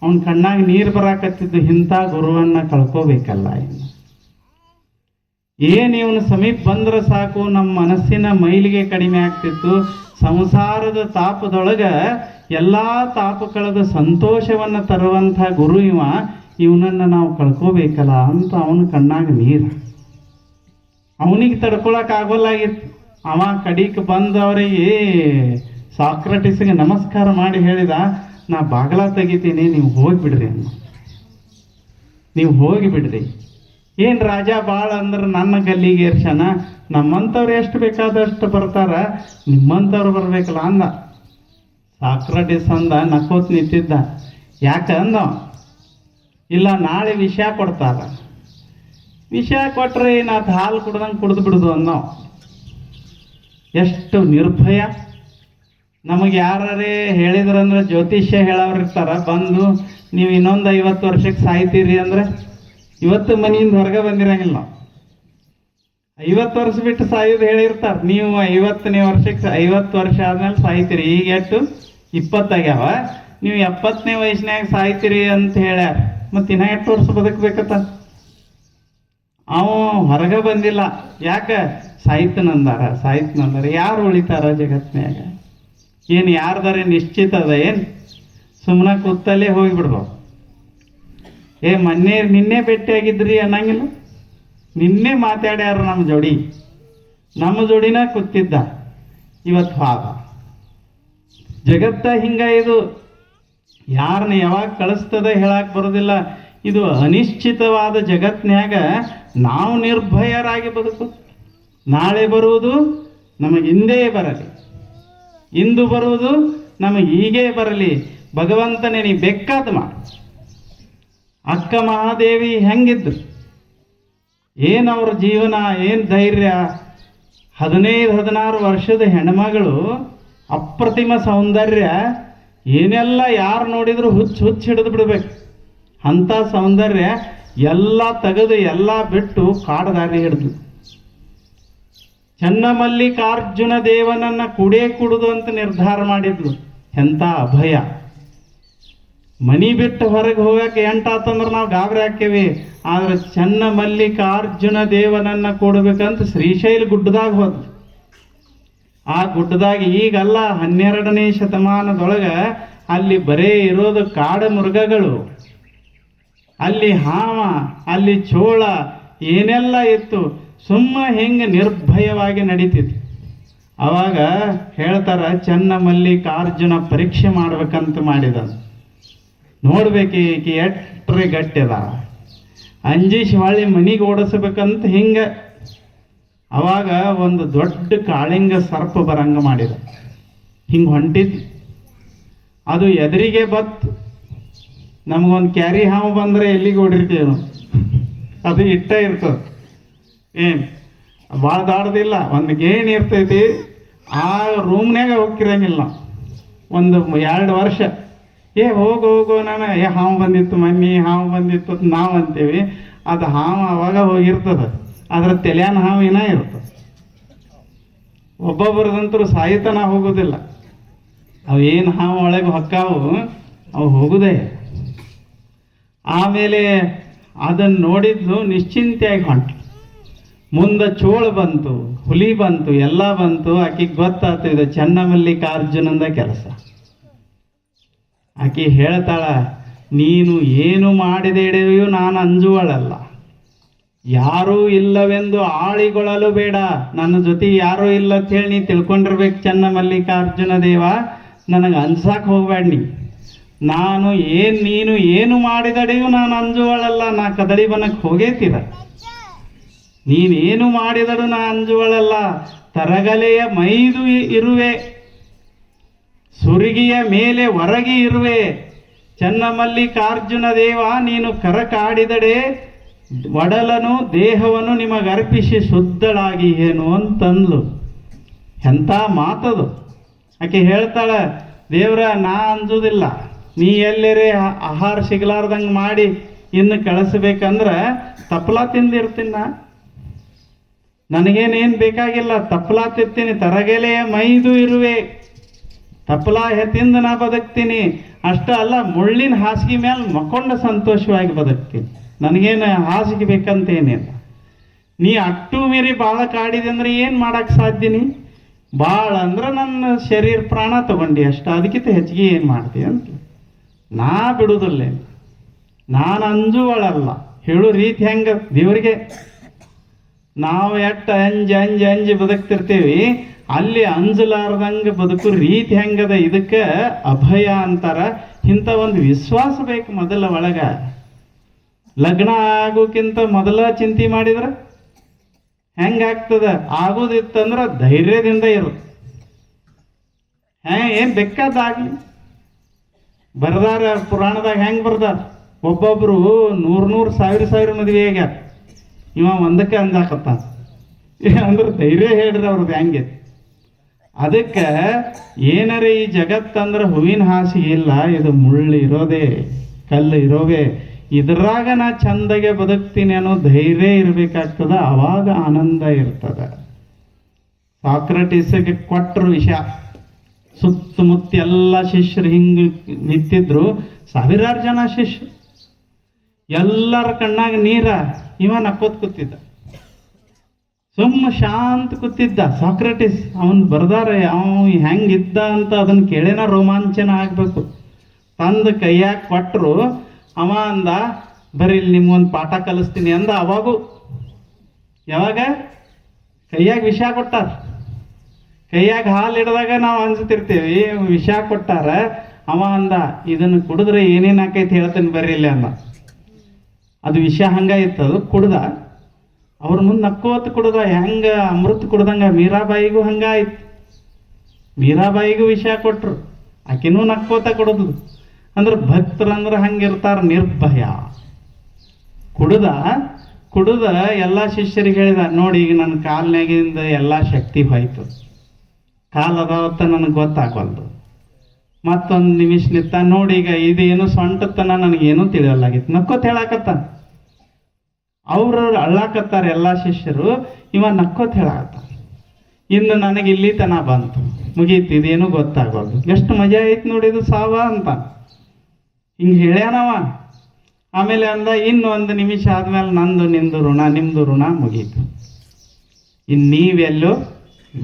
ಅವನ ಕಣ್ಣಾಗ ನೀರು ಬರಾಕತ್ತಿದ್ದು. ಇಂಥ ಗುರುವನ್ನ ಕಳ್ಕೋಬೇಕಲ್ಲ. ಏನು ಇವನು ಸಮೀಪ ಬಂದ್ರೆ ಸಾಕು ನಮ್ಮ ಮನಸ್ಸಿನ ಮೈಲಿಗೆ ಕಡಿಮೆ ಆಗ್ತಿತ್ತು. ಸಂಸಾರದ ತಾಪದೊಳಗ ಎಲ್ಲ ತಾಪ ಕಳೆದ ಸಂತೋಷವನ್ನು ತರುವಂಥ ಗುರು ಇವನನ್ನು ನಾವು ಕಳ್ಕೋಬೇಕಲ್ಲ ಅಂತ ಅವನ ಕಣ್ಣಾಗ ನೀರು. ಅವನಿಗೆ ತಡ್ಕೊಳಕ್ಕಾಗೋಲ್ಲಾಗಿತ್ತು. ಅವ ಕಡಿಕ್ ಬಂದವರಿಗೆ ಸಾಕ್ರಟಿಸ್ಗೆ ನಮಸ್ಕಾರ ಮಾಡಿ ಹೇಳಿದ, ನಾ ಬಾಗಲ ತೆಗಿತೀನಿ, ನೀವು ಹೋಗಿಬಿಡ್ರಿ ಅನ್ನ. ನೀವು ಹೋಗಿಬಿಡ್ರಿ. ಏನು ರಾಜ ಭಾಳ ಅಂದ್ರೆ ನನ್ನ ಗಲ್ಲಿಗೆ ಏರ್ಸನ, ನಮ್ಮಂಥವ್ರು ಎಷ್ಟು ಬೇಕಾದಷ್ಟು ಬರ್ತಾರ, ನಿಮ್ಮಂಥವ್ರು ಬರ್ಬೇಕಲ್ಲ ಅಂದ. ಸಾಕ್ರಟಿಸ್ ಅಂದ, ನಕ್ಕೋತ್ ನಿಂತಿದ್ದ. ಯಾಕೆ ಅಂದ? ಇಲ್ಲ, ನಾಳೆ ವಿಷ ಕೊಡ್ತಾರ. ವಿಷ ಕೊಟ್ರೆ ಏನಾಯ್ತು? ಹಾಲು ಕುಡ್ದಂಗೆ ಕುಡಿದು ಬಿಡುದು ಅನ್ನೋ. ಎಷ್ಟು ನಿರ್ಭಯ. ನಮಗೆ ಯಾರೇ ಹೇಳಿದ್ರಂದ್ರೆ ಜ್ಯೋತಿಷ್ಯ ಹೇಳೋರು ಇರ್ತಾರ, ಬಂದು ನೀವು ಇನ್ನೊಂದು 50 ವರ್ಷಕ್ಕೆ ಸಾಯ್ತೀರಿ ಅಂದ್ರೆ ಇವತ್ತು ಮನೆಯಿಂದ ಹೊರಗೆ ಬಂದಿರಂಗಿಲ್ಲ. 50 ವರ್ಷ ಬಿಟ್ಟು ಸಾಯೋದು ಹೇಳಿರ್ತಾರೆ. ನೀವು 50ನೇ ವರ್ಷಕ್ಕೆ 50 ವರ್ಷ ಆದ್ಮೇಲೆ ಸಾಯ್ತೀರಿ. ಈಗ ಎಷ್ಟು 20 ಆಗ್ಯಾವ, ನೀವು 70ನೇ ವಯಸ್ಸಿನಾಗ ಸಾಯ್ತೀರಿ ಅಂತ ಹೇಳ್ಯಾರ. ಮತ್ತೆ ಇನ್ನ ಎಷ್ಟು ವರ್ಷ ಬದುಕಬೇಕತ್ತ? ಅವ ಹೊರಗೆ ಬಂದಿಲ್ಲ. ಯಾಕೆ? ಸಾಯ್ತನಂದಾರ. ಯಾರು ಉಳಿತಾರ ಜಗತ್ನ್ಯಾಗ? ಏನು ಯಾರ್ದಾರೆ ನಿಶ್ಚಿತ ಅದ? ಏನು ಸುಮ್ಮನೆ ಕೂತಲ್ಲೇ ಹೋಗಿಬಿಡ್ಬೋದು. ನಿನ್ನೆ ಭೇಟಿಯಾಗಿದ್ರಿ ಅನ್ನಂಗಿಲ್ಲ. ನಿನ್ನೆ ಮಾತಾಡ್ಯಾರ ನಮ್ಮ ಜೋಡಿನ ಕೂತಿದ್ದ, ಇವತ್ತು ಹಾದ. ಜಗತ್ತ ಹಿಂಗ. ಇದು ಯಾರನ್ನ ಯಾವಾಗ ಕಳಿಸ್ತದ ಹೇಳಕ್ ಬರೋದಿಲ್ಲ. ಇದು ಅನಿಶ್ಚಿತವಾದ ಜಗತ್ನ್ಯಾಗ ನಾವು ನಿರ್ಭಯರಾಗಿ ಬದುಕು. ನಾಳೆ ಬರುವುದು ನಮಗೆ ಹಿಂದೆ ಬರಲಿ, ಇಂದು ಬರುವುದು ನಮಗೆ ಹೀಗೇ ಬರಲಿ. ಭಗವಂತನೇ ನೀ ಬೇಕಾದ ಮಾಡು. ಅಕ್ಕ ಮಹಾದೇವಿ ಹೆಂಗಿದ್ರು? ಏನವ್ರ ಜೀವನ, ಏನು ಧೈರ್ಯ. 15-16 ವರ್ಷದ ಹೆಣ್ಮಗಳು, ಅಪ್ರತಿಮ ಸೌಂದರ್ಯ. ಏನೆಲ್ಲ ಯಾರು ನೋಡಿದ್ರು ಹುಚ್ಚು ಹಿಡಿದು ಬಿಡ್ಬೇಕು ಅಂಥ ಸೌಂದರ್ಯ. ಎಲ್ಲ ತೆಗೆದು ಎಲ್ಲ ಬಿಟ್ಟು ಕಾಡದಾರಿ ಹಿಡಿದು ಚನ್ನಮಲ್ಲಿಕಾರ್ಜುನ ದೇವನನ್ನ ಕುಡುದು ಅಂತ ನಿರ್ಧಾರ ಮಾಡಿದ್ಲು. ಎಂಥ ಅಭಯ. ಮನಿ ಬಿಟ್ಟು ಹೊರಗೆ ಹೋಗಕ್ಕೆ ಎಂಟಾತಂದ್ರೆ ನಾವು ಗಾಬರಿ ಹಾಕೇವಿ. ಆದ್ರೆ ಚನ್ನಮಲ್ಲಿಕಾರ್ಜುನ ದೇವನನ್ನ ಕೂಡಬೇಕಂತ ಶ್ರೀಶೈಲ ಗುಡ್ಡದಾಗ ಹೋದ್ಲು. ಆ ಗುಡ್ಡದಾಗ ಈಗಲ್ಲ, 12ನೇ ಶತಮಾನದೊಳಗೆ ಅಲ್ಲಿ ಬರೇ ಇರೋದು ಕಾಡು ಮೃಗಗಳು. ಅಲ್ಲಿ ಹಾವ, ಅಲ್ಲಿ ಚೋಳ, ಏನೆಲ್ಲ ಇತ್ತು. ಸುಮ್ಮ ಹೆಂಗೆ ನಿರ್ಭಯವಾಗಿ ನಡೀತಿತ್ತು. ಅವಾಗ ಹೇಳ್ತಾರ, ಚನ್ನಮಲ್ಲಿಕಾರ್ಜುನ ಪರೀಕ್ಷೆ ಮಾಡ್ಬೇಕಂತ ಮಾಡಿದ. ನೋಡ್ಬೇಕು ಈಕೆ ಎಟ್ರೆ ಗಟ್ಟಿ ಅದ, ಅಂಜಿಸಿ ಹೊಳ್ಳಿ ಮನಿಗೆ ಓಡಿಸ್ಬೇಕಂತ ಹಿಂಗೆ. ಅವಾಗ ಒಂದು ದೊಡ್ಡ ಕಾಳಿಂಗ ಸರ್ಪ ಬರಂಗ ಮಾಡಿದ. ಹಿಂಗೆ ಹೊಂಟಿದ್, ಅದು ಎದುರಿಗೆ ಬತ್ತು. ನಮಗೊಂದು ಕ್ಯಾರಿ ಹಾವು ಬಂದರೆ ಎಲ್ಲಿಗೆ ಓಡಿರ್ತೀವಿ ನಾವು, ಅದು ಇಟ್ಟ ಇರ್ತದೆ. ಏನು ಭಾಳ ದಾಡ್ದಿಲ್ಲ, ಒಂದು ಗೇಣ್ ಇರ್ತೈತಿ. ಆ ರೂಮ್ನಾಗ ಹೋಗಿರಂಗಿಲ್ಲ ಒಂದು 2 ವರ್ಷ. ಹೋಗು ನಾನು ಹಾವು ಬಂದಿತ್ತು ಮಮ್ಮಿ, ಹಾವು ಬಂದಿತ್ತು ಅಂತ ನಾವು ಅಂತೀವಿ. ಅದು ಹಾವು ಅವಾಗ ಹೋಗಿರ್ತದೆ, ಅದ್ರ ತಲೆಯಾನ ಹಾವು ಏನ ಇರ್ತದೆ. ಒಬ್ಬೊಬ್ಬರದಂತರೂ ಸಾಯಿತನ ಹೋಗೋದಿಲ್ಲ. ಅವು ಏನು ಹಾವು ಒಳಗೆ ಹೊಕ್ಕಾವು, ಅವು ಹೋಗುದೇ. ಆಮೇಲೆ ಅದನ್ನು ನೋಡಿದ್ಲು, ನಿಶ್ಚಿಂತೆಯಾಗಿ ಹೊಂಟು. ಮುಂದೆ ಚೋಳ ಬಂತು, ಹುಲಿ ಬಂತು, ಎಲ್ಲ ಬಂತು. ಆಕೆಗೆ ಗೊತ್ತಾಯ್ತು ಇದು ಚನ್ನಮಲ್ಲಿಕಾರ್ಜುನಂದ ಕೆಲಸ. ಆಕೆ ಹೇಳ್ತಾಳ, ನೀನು ಏನು ಮಾಡಿದೆಡೆಯೂ ನಾನು ಅಂಜುವಳಲ್ಲ. ಯಾರೂ ಇಲ್ಲವೆಂದು ಆಳಿಗೊಳ್ಳಲು ಬೇಡ. ನನ್ನ ಜೊತೆ ಯಾರೂ ಇಲ್ಲ ಅಂತ ಹೇಳಿ ನೀ ತಿಳ್ಕೊಂಡಿರ್ಬೇಕು ಚನ್ನಮಲ್ಲಿಕಾರ್ಜುನ ದೇವ. ನನಗೆ ಅನ್ಸಾಕ್ ಹೋಗ್ಬೇಡ ನೀ. ನೀನು ಏನು ಮಾಡಿದಡೆಯೂ ನಾನು ಅಂಜುವಳಲ್ಲ. ನಾ ಕದಳಿ ಬನಕ್ಕೆ ಹೋಗೇತೀರ. ನೀನೇನು ಮಾಡಿದಳು ನಾ ಅಂಜುವಳಲ್ಲ. ತರಗಲೆಯ ಮೈದು ಇರುವೆ, ಸುರಿಗಿಯ ಮೇಲೆ ಹೊರಗಿ ಇರುವೆ. ಚನ್ನಮಲ್ಲಿಕಾರ್ಜುನ ದೇವ, ನೀನು ಕರಕಾಡಿದಡೆ ಒಡಲನು ದೇಹವನ್ನು ನಿಮಗರ್ಪಿಸಿ ಶುದ್ಧಳಾಗಿ ಏನು ಅಂತಂದ್ಲು. ಎಂಥ ಮಾತದು. ಆಕೆ ಹೇಳ್ತಾಳ, ದೇವ್ರ ನಾ ಅಂಜುದಿಲ್ಲ. ನೀ ಎಲ್ಲರೇ ಆಹಾರ ಸಿಗಲಾರ್ದಂಗೆ ಮಾಡಿ ಇನ್ನು ಕಳಿಸ್ಬೇಕಂದ್ರೆ ತಪ್ಪಲ ತಿಂದಿರ್ತೀನಿ. ನನಗೇನೇನು ಬೇಕಾಗಿಲ್ಲ, ತಪ್ಪಲ ತಿಂತೀನಿ. ತರಗೆಲೆಯ ಮೈದು ಇರುವೆ, ತಪ್ಪಲ ತಿಂದು ನಾ ಬದುಕ್ತೀನಿ. ಅಷ್ಟ ಅಲ್ಲ, ಮುಳ್ಳಿನ ಹಾಸಿಗೆ ಮೇಲೆ ಮಕ್ಕೊಂಡು ಸಂತೋಷವಾಗಿ ಬದುಕ್ತೀನಿ. ನನಗೇನು ಹಾಸಿಗೆ ಬೇಕಂತೇನಿಲ್ಲ. ನೀ ಅಟ್ಟು ಮೀರಿ ಭಾಳ ಕಾಡಿದೆ ಅಂದ್ರೆ ಏನು ಮಾಡಕ್ಕೆ ಸಾಧ್ಯನಿ? ಭಾಳ ಅಂದ್ರೆ ನನ್ನ ಶರೀರ ಪ್ರಾಣ ತಗೊಂಡು ಅಷ್ಟ, ಅದಕ್ಕಿಂತ ಹೆಚ್ಚಿಗೆ ಏನು ಮಾಡ್ತೀಯ ಅಂತ. ನಾ ಬಿಡುವುದಿಲ್ಲ, ನಾನು ಅಂಜುವಳಲ್ಲ. ಹೇಳೋ ರೀತಿ ಹೆಂಗೆ ದೇವರಿಗೆ. ನಾವು ಎಟ್ಟು ಅಂಜಿ ಬದುಕ್ತಿರ್ತೀವಿ, ಅಲ್ಲಿ ಅಂಜಲಾರ್ದಂಗೆ ಬದುಕು ರೀತಿ ಹೆಂಗದ. ಇದಕ್ಕೆ ಅಭಯ ಅಂತಾರ. ಇಂಥ ಒಂದು ವಿಶ್ವಾಸ ಬೇಕು ಮೊದಲ ಒಳಗ. ಲಗ್ನ ಆಗೋಕ್ಕಿಂತ ಮೊದಲ ಚಿಂತೆ ಮಾಡಿದ್ರೆ ಹೆಂಗಾಗ್ತದ? ಆಗೋದಿತ್ತಂದ್ರೆ ಧೈರ್ಯದಿಂದ ಇರುತ್ತೆ. ಏನು ಬೇಕಾದಾಗ್ಲಿ. ಬರ್ದಾರ ಪುರಾಣದಾಗ ಹೆಂಗೆ ಬರ್ದಾರ, ಒಬ್ಬೊಬ್ರು 100 ಸಾವಿರ ಮದುವೆ ಆಗ್ಯಾರ, ಇವ ಒಂದಕ್ಕೆ ಅಂಜಾಕತ್ತ ಅಂದ್ರೆ ಧೈರ್ಯ ಹೇಳ್ರಿ ಅವ್ರದ್ದು ಹೆಂಗೆ. ಅದಕ್ಕೆ ಏನಾರ ಈ ಜಗತ್ತಂದ್ರೆ ಹೂವಿನ ಹಾಸಿಗೆ ಇಲ್ಲ, ಇದು ಮುಳ್ಳು ಇರೋದೇ, ಕಲ್ಲು ಇರೋವೇ. ಇದ್ರಾಗ ನಾ ಚಂದಗೆ ಬದುಕ್ತೀನಿ ಅನ್ನೋ ಧೈರ್ಯ ಇರಬೇಕಾಗ್ತದ. ಅವಾಗ ಆನಂದ ಇರ್ತದ. ಸಾಕ್ರಟೀಸ್ಗೆ ಕೊಟ್ಟರು ವಿಷಯ. ಸುತ್ತಮುತ್ತ ಎಲ್ಲ ಶಿಷ್ಯರು ಹಿಂಗೆ ನಿಂತಿದ್ರು, 1000 ಜನ ಶಿಷ್ಯರು. ಎಲ್ಲರ ಕಣ್ಣಾಗ ನೀರ. ಇವ ನಕ್ಕೋತ್ ಕೂತಿದ್ದ, ಸುಮ್ಮ ಶಾಂತ ಕೂತಿದ್ದ. ಸಾಕ್ರಟೀಸ್ ಅವನ್ ಬರ್ದಾರೆ, ಅವನು ಹೆಂಗಿದ್ದ ಅಂತ ಅದನ್ನ ಕೇಳೇನ ರೋಮಾಂಚನ ಆಗ್ಬೇಕು. ತಂದು ಕೈಯಾಗ ಕೊಟ್ಟರು. ಅವ ಅಂದ, ಬರೀ ನಿಮ್ಗೊಂದು ಪಾಠ ಕಲಿಸ್ತೀನಿ ಅಂದ. ಅವಾಗೂ ಯಾವಾಗ ಕೈಯಾಗ ವಿಷ ಕೊಟ್ಟಾರ, ಕೈಯಾಗ ಹಾಲು ಹಿಡ್ದಾಗ ನಾವು ಅನ್ಸ್ತಿರ್ತೀವಿ, ವಿಷ ಕೊಟ್ಟಾರ. ಅವ ಅಂದ, ಇದನ್ನು ಕುಡಿದ್ರೆ ಏನೇನು ಆಕೈತಿ ಹೇಳ್ತೇನೆ ಬರ್ರಿ ಇಲ್ಲಿ ಅಂದ. ಅದು ವಿಷ ಹಂಗ ಇತ್ತು. ಅದು ಕುಡ್ದ, ಅವ್ರ ಮುಂದೆ ನಕ್ಕೋತ್ ಕುಡ್ದ. ಹೆಂಗ ಅಮೃತ ಕುಡ್ದಂಗ ಮೀರಾಬಾಯಿಗೂ ಹಂಗಾಯ್ತು. ಮೀರಾಬಾಯಿಗೂ ವಿಷ ಕೊಟ್ರು, ಆಕಿನೂ ನಕ್ಕೋತ ಕುಡಿದ್ಲು. ಅಂದ್ರೆ ಭಕ್ತರಂದ್ರೆ ಹಂಗಿರ್ತಾರ, ನಿರ್ಭಯ. ಕುಡ್ದ ಎಲ್ಲ ಶಿಷ್ಯರಿಗೆ ಹೇಳಿದ, ನೋಡಿ ಈಗ ನನ್ನ ಕಾಲ್ನಾಗಿಂದ ಎಲ್ಲ ಶಕ್ತಿ ಹೋಯ್ತು, ಕಾಲು ಅದಾವತ್ತ ನನಗೆ ಗೊತ್ತಾಗಲ್ದು. ಮತ್ತೊಂದು ನಿಮಿಷ ನಿಂತ, ನೋಡಿ ಈಗ ಇದೇನು ಸೊಂಟತನ ನನಗೇನು ತಿಳಿಯಲಾಗಿತ್ತು. ನಕ್ಕೋತ್ ಹೇಳಾಕತ್ತ. ಅವ್ರು ಅಳ್ಳಾಕತ್ತಾರ ಎಲ್ಲ ಶಿಷ್ಯರು, ಇವ ನಕ್ಕೋತ್ ಹೇಳಾಕತ್ತ. ಇನ್ನು ನನಗೆ ಇಲ್ಲಿ ತನ ಬಂತು, ಮುಗೀತು, ಇದೇನು ಗೊತ್ತಾಗಲ್ದು. ಎಷ್ಟು ಮಜಾ ಐತಿ ನೋಡಿದು ಸಾವ ಅಂತ ಹಿಂಗೆ ಹೇಳ್ಯಾನವ. ಆಮೇಲೆ ಅಂದ, ಇನ್ನು 1 ನಿಮಿಷ ಆದ್ಮೇಲೆ ನಂದು ನಿಂದು ಋಣ, ನಿಮ್ದು ಋಣ ಮುಗೀತು. ಇನ್ನು ನೀವೆಲ್ಲೋ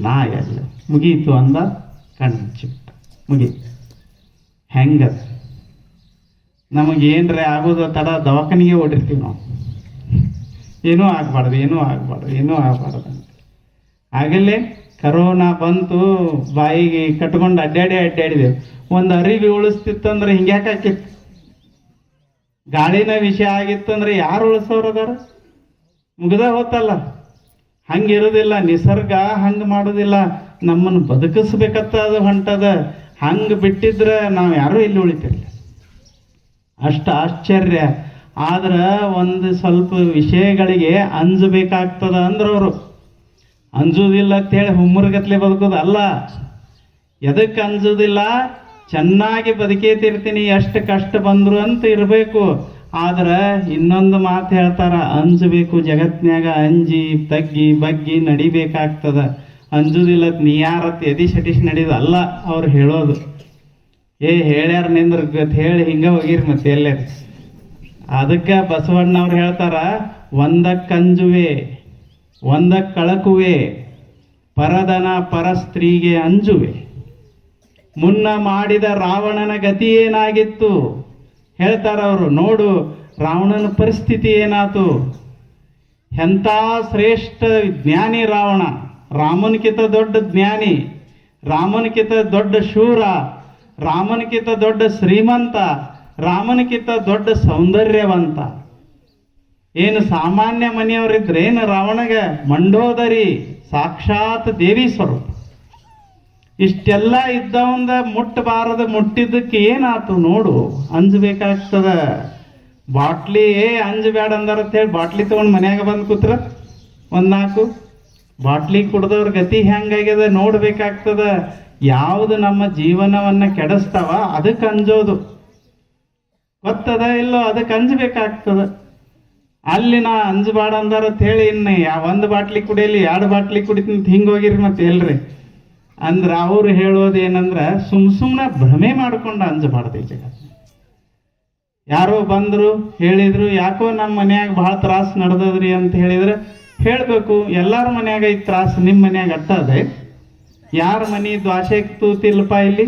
ನಾ ಎಲ್ಲೋ ಮುಗೀತು ಅಂದ. ಕಣ್ಚಿಟ್ಟ, ಮುಗೀತು. ಹೆಂಗದ ನಮಗೆ ಏನ್ರೆ ಆಗೋದು ತಡ ದವಾಖಾನಿಗೆ ಓಡಿರ್ತೀವಿ ನಾವು. ಏನೂ ಆಗಬಾರ್ದು ಅಂತ. ಆಗಲೇ ಕರೋನಾ ಬಂತು, ಬಾಯಿಗೆ ಕಟ್ಕೊಂಡು ಅಡ್ಡಾಡಿದೆವು. ಒಂದು ಅರಿವಿ ಉಳಿಸ್ತಿತ್ತಂದ್ರೆ ಹಿಂಗ್ಯಾಕೆ ಹಾಕಿತ್ತು? ಗಾಳಿನ ವಿಷಯ ಆಗಿತ್ತಂದ್ರೆ ಯಾರು ಉಳಿಸೋರದಾರ? ಮುಗ್ದ ಹೋತಲ್ಲ. ಹಂಗಿರೋದಿಲ್ಲ, ನಿಸರ್ಗ ಹಂಗೆ ಮಾಡೋದಿಲ್ಲ. ನಮ್ಮನ್ನು ಬದುಕಿಸ್ಬೇಕತ್ತ ಅದು ಹೊಂಟದ. ಹಂಗೆ ಬಿಟ್ಟಿದ್ರೆ ನಾವು ಯಾರೂ ಇಲ್ಲಿ ಉಳಿತಿರ್ಲಿಲ್ಲ. ಅಷ್ಟು ಆಶ್ಚರ್ಯ. ಆದ್ರೆ ಒಂದು ಸ್ವಲ್ಪ ವಿಷಯಗಳಿಗೆ ಅಂಜಬೇಕಾಗ್ತದ ಅಂದ್ರೆ ಅವರು ಅಂಜುವುದಿಲ್ಲ ಅಂತೇಳಿ ಹುಮ್ಮರ್ಗತ್ಲೆ ಬದುಕೋದು ಅಲ್ಲ. ಎದಕ್ಕೆ ಅಂಜುವುದಿಲ್ಲ? ಚೆನ್ನಾಗಿ ಬದುಕೇತಿರ್ತೀನಿ, ಎಷ್ಟು ಕಷ್ಟ ಬಂದ್ರು ಅಂತ ಇರಬೇಕು. ಆದ್ರೆ ಇನ್ನೊಂದು ಮಾತು ಹೇಳ್ತಾರ, ಅಂಜಬೇಕು ಜಗತ್ನ್ಯಾಗ, ಅಂಜಿ ತಗ್ಗಿ ಬಗ್ಗಿ ನಡಿಬೇಕಾಗ್ತದ. ಅಂಜುದಿಲ್ಲ ನೀ ಯಾರತ್ ಎದಿ ಸಟಿಸಿ ನಡೀದು ಅಲ್ಲ ಅವ್ರು ಹೇಳೋದು. ಹೇಳ್ಯಾರ ನಿಂದ್ರ ಹೇಳಿ ಹಿಂಗ ಹೋಗಿರಿ ಮತ್ತೆ ಎಲ್ಲೇ. ಅದಕ್ಕೆ ಬಸವಣ್ಣವ್ರು ಹೇಳ್ತಾರ, ಒಂದಕ್ಕಂಜುವೆ ಒಂದಕ್ಕಳಕುವೆ, ಪರದನ ಪರಸ್ತ್ರೀಗೆ ಅಂಜುವೆ. ಮುನ್ನ ಮಾಡಿದ ರಾವಣನ ಗತಿ ಏನಾಗಿತ್ತು ಹೇಳ್ತಾರ ಅವರು. ನೋಡು ರಾವಣನ ಪರಿಸ್ಥಿತಿ ಏನಾತು. ಎಂಥ ಶ್ರೇಷ್ಠ ಜ್ಞಾನಿ ರಾವಣ, ರಾಮನ್ಕಿಂತ ದೊಡ್ಡ ಜ್ಞಾನಿ, ರಾಮನ್ಕಿಂತ ದೊಡ್ಡ ಶೂರ, ರಾಮನ್ಕಿಂತ ದೊಡ್ಡ ಶ್ರೀಮಂತ, ರಾಮನ್ಕಿಂತ ದೊಡ್ಡ ಸೌಂದರ್ಯವಂತ. ಏನು ಸಾಮಾನ್ಯ ಮನೆಯವರಿದ್ರೆ ಏನು ರಾವಣಗೆ? ಮಂಡೋದರಿ, ಸಾಕ್ಷಾತ್ ದೇವಿ ಸ್ವರೂಪ. ಇಷ್ಟೆಲ್ಲ ಇದ್ದವಂದ ಮುಟ್ಟಬಾರದ, ಮುಟ್ಟಿದ್ದಕ್ಕೆ ಏನಾತು ನೋಡು. ಅಂಜಬೇಕಾಗ್ತದ. ಬಾಟ್ಲಿ ಅಂಜಬೇಡ ಅಂದಾರಂತೇಳಿ ಬಾಟ್ಲಿ ತೊಗೊಂಡು ಮನ್ಯಾಗ ಬಂದು ಕೂತ್ರ ಒಂದು 4 ಬಾಟ್ಲಿ ಕುಡ್ದವ್ರ ಗತಿ ಹೆಂಗಾಗ್ಯದ ನೋಡ್ಬೇಕಾಗ್ತದ. ಯಾವುದು ನಮ್ಮ ಜೀವನವನ್ನು ಕೆಡಿಸ್ತಾವ ಅದಕ್ಕೆ ಅಂಜೋದು. ಗೊತ್ತದ ಇಲ್ಲೋ? ಅದಕ್ಕೆ ಅಂಜಬೇಕಾಗ್ತದ. ಅಲ್ಲಿ ನಾ ಅಂಜಬೇಡ ಅಂದಾರಂತ ಹೇಳಿ ಇನ್ನು 1 ಬಾಟ್ಲಿ ಕುಡಿಯಲಿ 2 ಬಾಟ್ಲಿ ಕುಡಿತೀನಿ ಹಿಂಗೆ ಹೋಗಿರಿ ಮತ್ತೆ ಎಲ್ರಿ ಅಂದ್ರೆ ಅವ್ರು ಹೇಳೋದು ಏನಂದ್ರೆ ಸುಮ್ಮನೆ ಭ್ರಮೆ ಮಾಡ್ಕೊಂಡು ಅಂಜಬಾರ್ದು ಈ ಜಗತ್ತು. ಯಾರೋ ಬಂದರು ಹೇಳಿದ್ರು, ಯಾಕೋ ನಮ್ಮ ಮನ್ಯಾಗ ಭಾಳ ತ್ರಾಸು ನಡೆದದ್ರಿ ಅಂತ ಹೇಳಿದ್ರೆ ಹೇಳಬೇಕು. ಎಲ್ಲರ ಮನ್ಯಾಗ ಈ ತ್ರಾಸು ನಿಮ್ಮ ಮನ್ಯಾಗ ಅಟ್ಟದೆ. ಯಾರ ಮನೆ ದ್ವಾಸೆಗೆ ತೂತಿಲ್ಲಪ್ಪ ಇಲ್ಲಿ?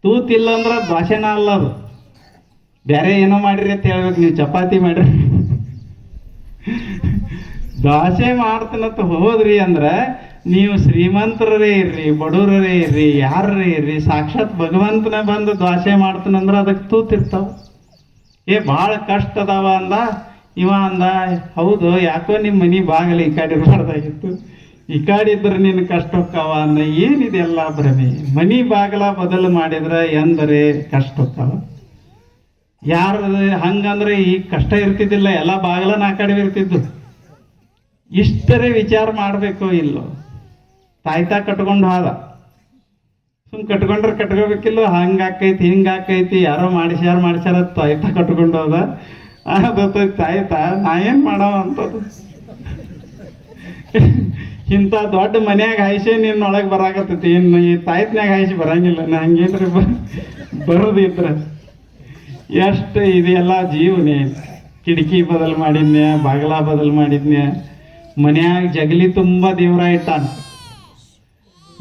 ತೂತಿಲ್ಲ ಅಂದ್ರೆ ದ್ವಾಸೆನ ಅಲ್ಲ ಅದು. ಬೇರೆ ಏನೋ ಮಾಡಿರಿ ಅಂತ ಹೇಳ್ಬೇಕು. ನೀವು ಚಪಾತಿ ಮಾಡಿರಿ, ದ್ವಾಸೆ ಮಾಡ್ತೀನಂತ ಹೋದ್ರಿ ಅಂದ್ರೆ ನೀವು ಶ್ರೀಮಂತರೇ ಇರ್ರಿ, ಬಡವರೇ ಇರ್ರಿ, ಯಾರೇ ಇರ್ರಿ, ಸಾಕ್ಷಾತ್ ಭಗವಂತನ ಬಂದು ದ್ವಾಸೆ ಮಾಡ್ತಾನಂದ್ರೆ ಅದಕ್ಕೆ ತೂತಿರ್ತಾವ. ಭಾಳ ಕಷ್ಟ ಅದಾವ ಅಂದ ಇವ ಅಂದ. ಹೌದು, ಯಾಕೋ ನಿಮ್ಮ ಮನೆ ಬಾಗಿಲು ಈ ಕಡೆ ಇರಬಾರ್ದಾಗಿತ್ತು, ಈ ಕಡೆ ಇದ್ರೆ ನಿನ್ನ ಕಷ್ಟ ಹೊಕ್ಕಾವ ಅಂದ. ಏನಿದೆಲ್ಲ ಭ್ರಮೆ. ಮನಿ ಬಾಗಿಲ ಬದಲು ಮಾಡಿದ್ರೆ ಎಂದರೆ ಕಷ್ಟ ಹೊಕ್ಕಾವ. ಯಾರು ಹಂಗಂದ್ರೆ ಈ ಕಷ್ಟ ಇರ್ತಿದ್ದಿಲ್ಲ, ಎಲ್ಲ ಬಾಗಿಲನ ಆ ಕಡೆ ಇರ್ತಿದ್ದು. ಇಷ್ಟರೇ ವಿಚಾರ ಮಾಡಬೇಕು ಇಲ್ಲೋ? ತಾಯ್ತಾ ಕಟ್ಕೊಂಡು ಹೋದ, ಸುಮ್ ಕಟ್ಕೊಂಡ್ರೆ ಕಟ್ಕೋಬೇಕಿಲ್ಲ. ಹಂಗಾಕೈತಿ ಹಿಂಗಾಕೈತಿ, ಯಾರೋ ಮಾಡಿಸ್ಯಾರ ತಾಯ್ತಾ ಕಟ್ಕೊಂಡು ಹೋದ. ತಾಯ್ತಾ ನಾ ಏನು ಮಾಡವ ಅಂತದ್ದು. ಇಂಥ ದೊಡ್ಡ ಮನ್ಯಾಗ ಹಾಯಿಸಿ ನಿನ್ನೊಳಗೆ ಬರಾಕತ್ತೈತಿ, ಇನ್ನು ಈ ತಾಯ್ತನ್ಯಾಗ ಹಾಯಿಸಿ ಬರಂಗಿಲ್ಲ. ನಾ ಹಂಗೇನ್ರಿ ಬರೋದಿದ್ರೆ ಎಷ್ಟು ಇದೆಲ್ಲ ಜೀವನೇ. ಕಿಟಕಿ ಬದಲು ಮಾಡಿದ್ನೆ, ಬಾಗಿಲ ಬದಲು ಮಾಡಿದ್ನೆ. ಮನ್ಯಾಗ ಜಗಲಿ ತುಂಬ ದೇವ್ರ ಇಟ್ಟಾನ.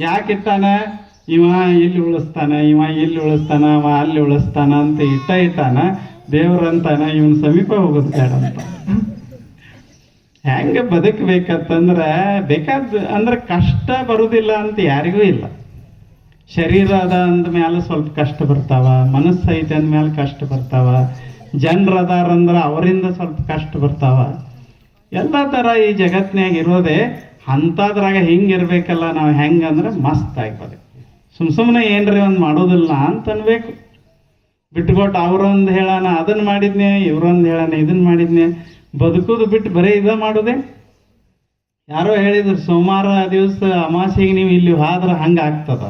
ಯಾಕೆ ಇಟ್ಟಾನ? ಇವ ಇಲ್ಲಿ ಉಳಿಸ್ತಾನ, ಇವ ಇಲ್ಲಿ ಉಳಿಸ್ತಾನ, ಅವ ಅಲ್ಲಿ ಉಳಿಸ್ತಾನ ಅಂತ ಇಟ್ಟಾನ. ದೇವ್ರಂತಾನ ಇವನ್ ಸಮೀಪ ಹೋಗೋದು ಬೇಡ ಅಂತ. ಹೆಂಗೆ ಬದುಕಬೇಕಂತಂದ್ರೆ ಬೇಕಾದ ಅಂದ್ರೆ ಕಷ್ಟ ಬರುವುದಿಲ್ಲ ಅಂತ ಯಾರಿಗೂ ಇಲ್ಲ. ಶರೀರ ಅದ ಅಂದಮೇಲೆ ಸ್ವಲ್ಪ ಕಷ್ಟ ಬರ್ತಾವ, ಮನಸ್ಸು ಐತೆ ಅಂದಮೇಲೆ ಕಷ್ಟ ಬರ್ತಾವ, ಜನರದಾರಂದ್ರೆ ಅವರಿಂದ ಸ್ವಲ್ಪ ಕಷ್ಟ ಬರ್ತಾವ. ಎಲ್ಲ ಥರ ಈ ಜಗತ್ತಿನಾಗ ಇರೋದೇ. ಅಂಥದ್ರಾಗ ಹಿಂಗಿರ್ಬೇಕಲ್ಲ ನಾವು. ಹೆಂಗಂದ್ರೆ ಮಸ್ತ್ ಆಗ್ಬೋದು. ಸುಮ್ಮನೆ ಏನ್ರಿ ಒಂದು ಮಾಡೋದಿಲ್ಲ ಅಂತ ಅನ್ಬೇಕು. ಬಿಟ್ಕೊಟ್ಟು ಅವ್ರೊಂದು ಹೇಳೋಣ ಅದನ್ನು ಮಾಡಿದ್ನೆ, ಇವ್ರೊಂದು ಹೇಳೋಣ ಇದನ್ನು ಮಾಡಿದ್ನೆ. ಬದುಕೋದು ಬಿಟ್ಟು ಬರೀ ಇದ ಮಾಡೋದೆ. ಯಾರೋ ಹೇಳಿದ್ರು ಸೋಮವಾರ ದಿವಸ ಅಮಾಸೆಗೆ ನೀವು ಇಲ್ಲಿ ಹೋದ್ರೆ ಹಂಗೆ ಆಗ್ತದ.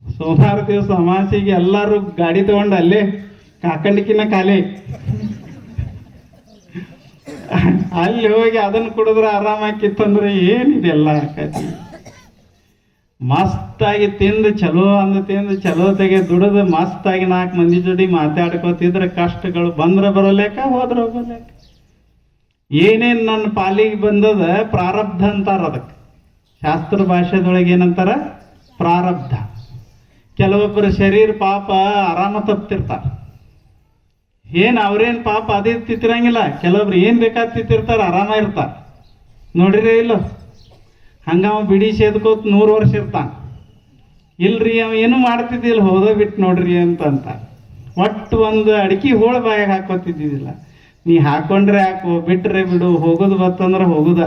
ಸೋಮವಾರ ದಿವಸ ಅಮಾಸೆಗೆ ಎಲ್ಲರೂ ಗಾಡಿ ತಗೊಂಡು ಅಲ್ಲೇ ಕಾಕಂಡಿಕಿನ ಖಾಲಿ ಅಲ್ಲಿ ಹೋಗಿ ಅದನ್ನು ಕುಡಿದ್ರೆ ಆರಾಮಾಕಿತ್ತಂದ್ರೆ ಏನಿದೆಲ್ಲ ಆಕತಿ. ಮಸ್ತಾಗಿ ತಿಂದು ಚಲೋ ತಿಂದು ಚಲೋ ತೆಗೆ ದುಡಿದು ಮಸ್ತಾಗಿ 4 ಮಂದಿ ಜೋಡಿ ಮಾತಾಡ್ಕೋತಿದ್ರೆ ಕಷ್ಟಗಳು ಬಂದ್ರೆ ಬರೋಲೇಕ ಹೋದ್ರೆ ಹೋಗೋಲೇಕ. ಏನೇನು ನನ್ನ ಪಾಲಿಗೆ ಬಂದದ ಪ್ರಾರಬ್ಧ ಅಂತಾರ. ಅದಕ್ಕೆ ಶಾಸ್ತ್ರ ಭಾಷೆದೊಳಗೆ ಏನಂತಾರ? ಪ್ರಾರಬ್ಧ. ಕೆಲವೊಬ್ಬರು ಶರೀರ ಪಾಪ ಆರಾಮ ತಪ್ತಿರ್ತಾರೆ. ಏನು ಅವ್ರೇನು ಪಾಪ ಅದೇ ತಿತ್ತಿರಂಗಿಲ್ಲ, ಕೆಲವೊಬ್ರು ಏನು ಬೇಕಾದ ತಿತ್ತಿರ್ತಾರೆ, ಆರಾಮ ಇರ್ತಾರೆ. ನೋಡಿರೇ ಇಲ್ಲ, ಹಂಗ ಅವ ಬಿಡಿ ಸೇದ್ಕೋತ 100 ವರ್ಷ ಇರ್ತಾನ. ಇಲ್ರಿ ಅವ ಏನು ಮಾಡ್ತಿದ್ದಿಲ್ಲ, ಹೋದ ಬಿಟ್ಟು ನೋಡ್ರಿ ಅಂತ ಒಟ್ಟು ಒಂದು ಅಡಿಕೆ ಹೋಳ ಬಾಯಾಗ ಹಾಕೋತಿದ್ದಿಲ್ಲ. ನೀ ಹಾಕೊಂಡ್ರೆ ಹಾಕೋ, ಬಿಟ್ರೆ ಬಿಡು, ಹೋಗೋದು ಬತ್ತಂದ್ರೆ ಹೋಗುದ.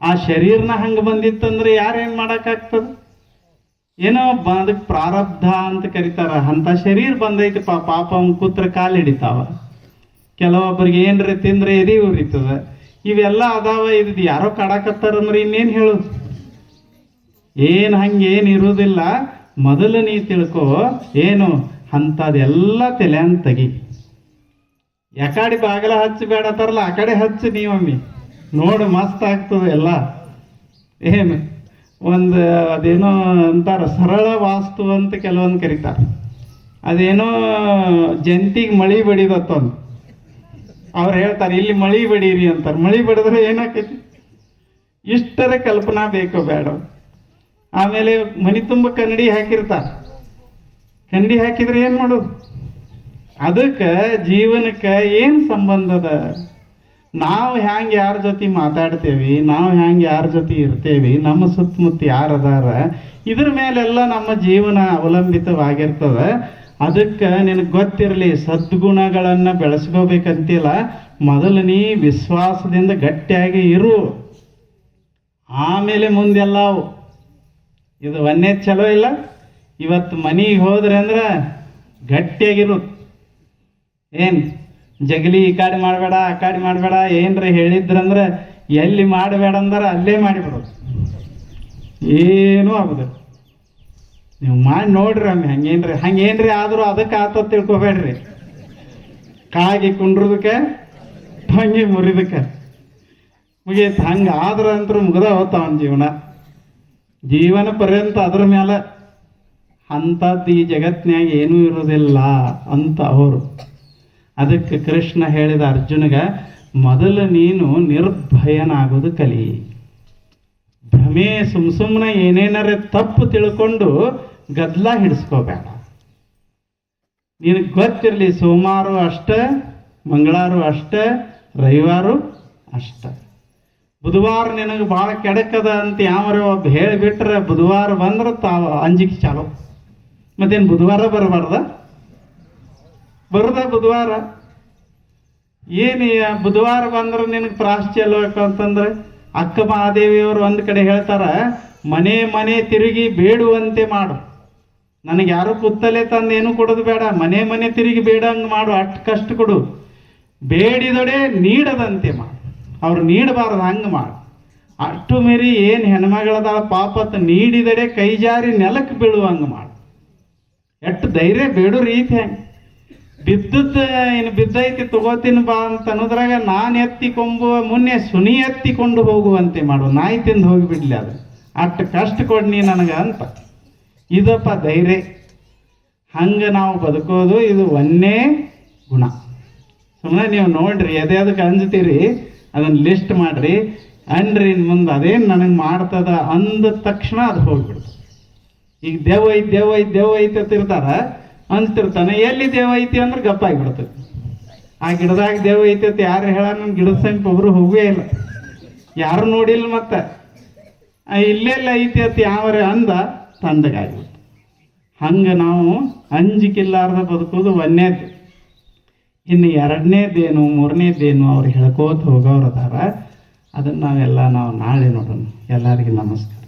ಆ ಶರೀರನ ಹಂಗೆ ಬಂದಿತ್ತಂದ್ರೆ ಯಾರೇನು ಮಾಡೋಕ್ಕಾಗ್ತದ? ಏನೋ ಅದಕ್ಕೆ ಪ್ರಾರಬ್ಧ ಅಂತ ಕರೀತಾರ. ಅಂಥ ಶರೀರ ಬಂದೈತಿ ಪಾಪ ಅವ್ನ ಕೂತ್ರ ಕಾಲು ಹಿಡಿತಾವ, ಕೆಲವೊಬ್ಬರಿಗೆ ಏನ್ರಿ ತಿಂದ್ರೆ ಎದೆ ಉರಿತದ. ಇವೆಲ್ಲ ಅದಾವ. ಇದು ಯಾರೋ ಕಾಡಕತ್ತಾರಂದ್ರೆ ಇನ್ನೇನು ಹೇಳೋದು? ಏನು ಹಂಗೇನು ಇರುವುದಿಲ್ಲ. ಮೊದಲು ನೀ ತಿಳ್ಕೊ, ಏನು ಅಂಥದ್ದೆಲ್ಲ ತಲೆ ಅಂತ ತೆಗಿ. ಯಾಕಡೆ ಬಾಗಿಲ ಹಚ್ಚಬೇಡತ್ತಾರಲ್ಲ, ಆ ಕಡೆ ಹಚ್ಚಿ ನೀವೊಮ್ಮೆ ನೋಡು, ಮಸ್ತ್ ಆಗ್ತದೆ ಎಲ್ಲ. ಏನು ಒಂದು ಅದೇನೋ ಅಂತಾರ ಸರಳ ವಾಸ್ತು ಅಂತ ಕೆಲವೊಂದು ಕರೀತಾರೆ. ಅದೇನೋ ಜಂತಿಗೆ ಮಳಿ ಬಡಿದತ್ತೊಂದು ಅವ್ರು ಹೇಳ್ತಾರೆ, ಇಲ್ಲಿ ಮಳಿ ಬಡೀರಿ ಅಂತಾರೆ. ಮಳಿ ಬಡಿದ್ರೆ ಏನಾಕೈತಿ? ಇಷ್ಟರ ಕಲ್ಪನಾ ಬೇಕೋ ಬೇಡ. ಆಮೇಲೆ ಮನೆ ತುಂಬ ಕನ್ನಡಿ ಹಾಕಿರ್ತಾರೆ. ಕನ್ನಡಿ ಹಾಕಿದ್ರೆ ಏನು ಮಾಡೋದು? ಅದಕ್ಕೆ ಜೀವನಕ್ಕೆ ಏನು ಸಂಬಂಧದ? ನಾವು ಹ್ಯಾಂಗೆ ಯಾರ ಜೊತೆ ಮಾತಾಡ್ತೇವಿ, ನಾವು ಹ್ಯಾಂಗೆ ಯಾರ ಜೊತೆ ಇರ್ತೇವಿ, ನಮ್ಮ ಸುತ್ತಮುತ್ತ ಯಾರದಾರ, ಇದ್ರ ಮೇಲೆಲ್ಲ ನಮ್ಮ ಜೀವನ ಅವಲಂಬಿತವಾಗಿರ್ತದೆ. ಅದಕ್ಕೆ ನಿನಗೆ ಗೊತ್ತಿರಲಿ, ಸದ್ಗುಣಗಳನ್ನು ಬೆಳೆಸ್ಕೋಬೇಕಂತಿಲ್ಲ. ಮೊದಲು ನೀ ವಿಶ್ವಾಸದಿಂದ ಗಟ್ಟಿಯಾಗಿ ಇರು, ಆಮೇಲೆ ಮುಂದೆಲ್ಲ. ಇದು ಒಂದೇ ಚಲೋ ಇಲ್ಲ. ಇವತ್ತು ಮನೆಗೆ ಹೋದ್ರೆ ಅಂದ್ರೆ ಗಟ್ಟಿಯಾಗಿರು. ಏನು ಜಗಲಿ ಈ ಕಡೆ ಮಾಡಬೇಡ, ಆ ಕಡೆ ಮಾಡಬೇಡ, ಏನ್ರ ಹೇಳಿದ್ರಂದ್ರೆ ಎಲ್ಲಿ ಮಾಡಬೇಡ ಅಂದ್ರೆ ಅಲ್ಲೇ ಮಾಡಿಬಿಡೋದು, ಏನೂ ಆಗುದಿಲ್ಲ. ನೀವು ಮಾಡಿ ನೋಡ್ರಿ ಒಮ್ಮೆ. ಹಂಗೇನ್ರಿ ಆದರೂ ಅದಕ್ಕೆ ಆತ ತಿಳ್ಕೊಬೇಡ್ರಿ. ಕಾಗಿ ಕುಂಡ್ರದಕ್ಕೆ ಟೊಂಗಿ ಮುರಿದಕ್ಕೆ ಮುಗಿಯತ್ತೆ. ಹಂಗೆ ಆದ್ರ ಅಂತೂ ಮುಗ್ದ ಹೋಗ್ತಾವನ ಜೀವನ ಪರ್ಯಂತ ಅದ್ರ ಮೇಲೆ. ಅಂಥದ್ದು ಈ ಜಗತ್ತಿನಾಗ ಏನೂ ಇರೋದಿಲ್ಲ ಅಂತ ಅವರು. ಅದಕ್ಕೆ ಕೃಷ್ಣ ಹೇಳಿದ ಅರ್ಜುನಗ, ಮೊದಲು ನೀನು ನಿರ್ಭಯನಾಗೋದು ಕಲಿ. ಭ್ರಮೆ ಸುಮ್ಮನೆ ಏನೇನಾರೆ ತಪ್ಪು ತಿಳ್ಕೊಂಡು ಗದ್ದಲ ಹಿಡಿಸ್ಕೋಬೇಡ. ನಿನಗೆ ಗೊತ್ತಿರಲಿ, ಸೋಮವಾರ ಅಷ್ಟ, ಮಂಗಳವಾರ ಅಷ್ಟ, ರವಿವಾರ ಅಷ್ಟ. ಬುಧವಾರ ನಿನಗೆ ಭಾಳ ಕೆಡಕದ ಅಂತ ಯಾವರ ಒಬ್ಬ ಹೇಳಿಬಿಟ್ರೆ ಬುಧವಾರ ಬಂದ್ರೆ ಅಂಜಿಕೆ ಚಾಲು. ಮತ್ತೇನು ಬುಧವಾರ ಬರಬಾರ್ದ? ಬುಧವಾರ ಏನು ಬುಧವಾರ ಬಂದ್ರೆ ನಿನಗೆ ಪ್ರಾಶ್ಚಲ್ಯ ಅಂತಂದ್ರೆ, ಅಕ್ಕ ಮಹಾದೇವಿಯವರು ಒಂದು ಕಡೆ ಹೇಳ್ತಾರ, ಮನೆ ಮನೆ ತಿರುಗಿ ಬೇಡುವಂತೆ ಮಾಡು. ನನಗೆ ಯಾರು ಕುತ್ತಲೆ ತಂದು ಏನು ಕೊಡೋದು ಬೇಡ, ಮನೆ ಮನೆ ತಿರುಗಿ ಬೇಡಂಗೆ ಮಾಡು, ಅಷ್ಟು ಕಷ್ಟ ಕೊಡು. ಬೇಡಿದೊಡೆ ನೀಡದಂತೆ ಮಾಡು, ಅವ್ರು ನೀಡಬಾರ್ದು ಹಂಗೆ ಮಾಡು. ಅಷ್ಟು ಮೀರಿ ಏನು ಹೆಣ್ಮಗಳದಾಳ ಪಾಪತ್ ನೀಡಿದಡೆ ಕೈ ಜಾರಿ ನೆಲಕ್ಕೆ ಬೀಳುವಂಗೆ ಮಾಡು. ಎಷ್ಟು ಧೈರ್ಯ ಬೇಡು ರೀತಿ ಹೆಂಗೆ. ಬಿದ್ದದ್ದು ಇನ್ನು ಬಿದ್ದೈತಿ ತಗೋತೀನಿ ಬಾ ಅಂತ ಅನ್ನೋದ್ರಾಗ ನಾನು ಎತ್ತಿಕೊಂಬುವ ಮುನ್ನೆ ಸುನಿ ಎತ್ತಿಕೊಂಡು ಹೋಗುವಂತೆ ಮಾಡು. ನಾಯಿ ತಿಂದು ಹೋಗಿಬಿಡ್ಲಿ, ಅದು ಅಷ್ಟು ಕಷ್ಟ ಕೊಡ್ನಿ ನನಗೆ ಅಂತ. ಇದಪ್ಪ ಧೈರ್ಯ. ಹಂಗೆ ನಾವು ಬದುಕೋದು, ಇದು ಒಂದೇ ಗುಣ. ಸುಮ್ಮನೆ ನೀವು ನೋಡ್ರಿ, ಎದಕ್ಕೆ ಅಂಜ್ತೀರಿ ಅದನ್ನು ಲಿಸ್ಟ್ ಮಾಡ್ರಿ, ಅನ್ರಿ ಇನ್ನು ಮುಂದೆ ಅದೇನು ನನಗೆ ಮಾಡ್ತದ ಅಂದ ತಕ್ಷಣ ಅದು ಹೋಗ್ಬಿಡ್ತದೆ. ಈಗ ದೇವ ಐತಿ ಅಂತಿರ್ತಾರ, ಅನ್ಸ್ತಿರ್ತಾನೆ, ಎಲ್ಲಿ ದೇವ ಐತಿ ಅಂದ್ರೆ ಗಪ್ಪ ಆಗಿಬಿಡ್ತದೆ. ಆ ಗಿಡದಾಗ ದೇವ ಐತಿ ಅಂತ ಯಾರು ಹೇಳ? ನನ್ನ ಗಿಡದ ಸಂಖ್ಯೆ ಒಬ್ರು ಹೋಗೇ ಇಲ್ಲ, ಯಾರು ನೋಡಿಲ್ಲ. ಮತ್ತೆ ಇಲ್ಲೆಲ್ಲ ಐತಿ ಅಂತ ಯಾವರ ಅಂದ ತಂದಗಾಗ್ಬಿಡ್ತು. ಹಂಗೆ ನಾವು ಅಂಜಿಕಿಲ್ಲಾರ್ದ ಬದುಕೋದು ಒಂದೇದು. ಇನ್ನು ಎರಡನೇದೇನು ಮೂರನೇದೇನು ಅವ್ರು ಹೇಳ್ಕೋತ ಹೋಗೋರು ಅದಾರ. ಅದನ್ನು ನಾವು ನಾಳೆ ನೋಡೋಣ. ಎಲ್ಲರಿಗೂ ನಮಸ್ಕಾರ.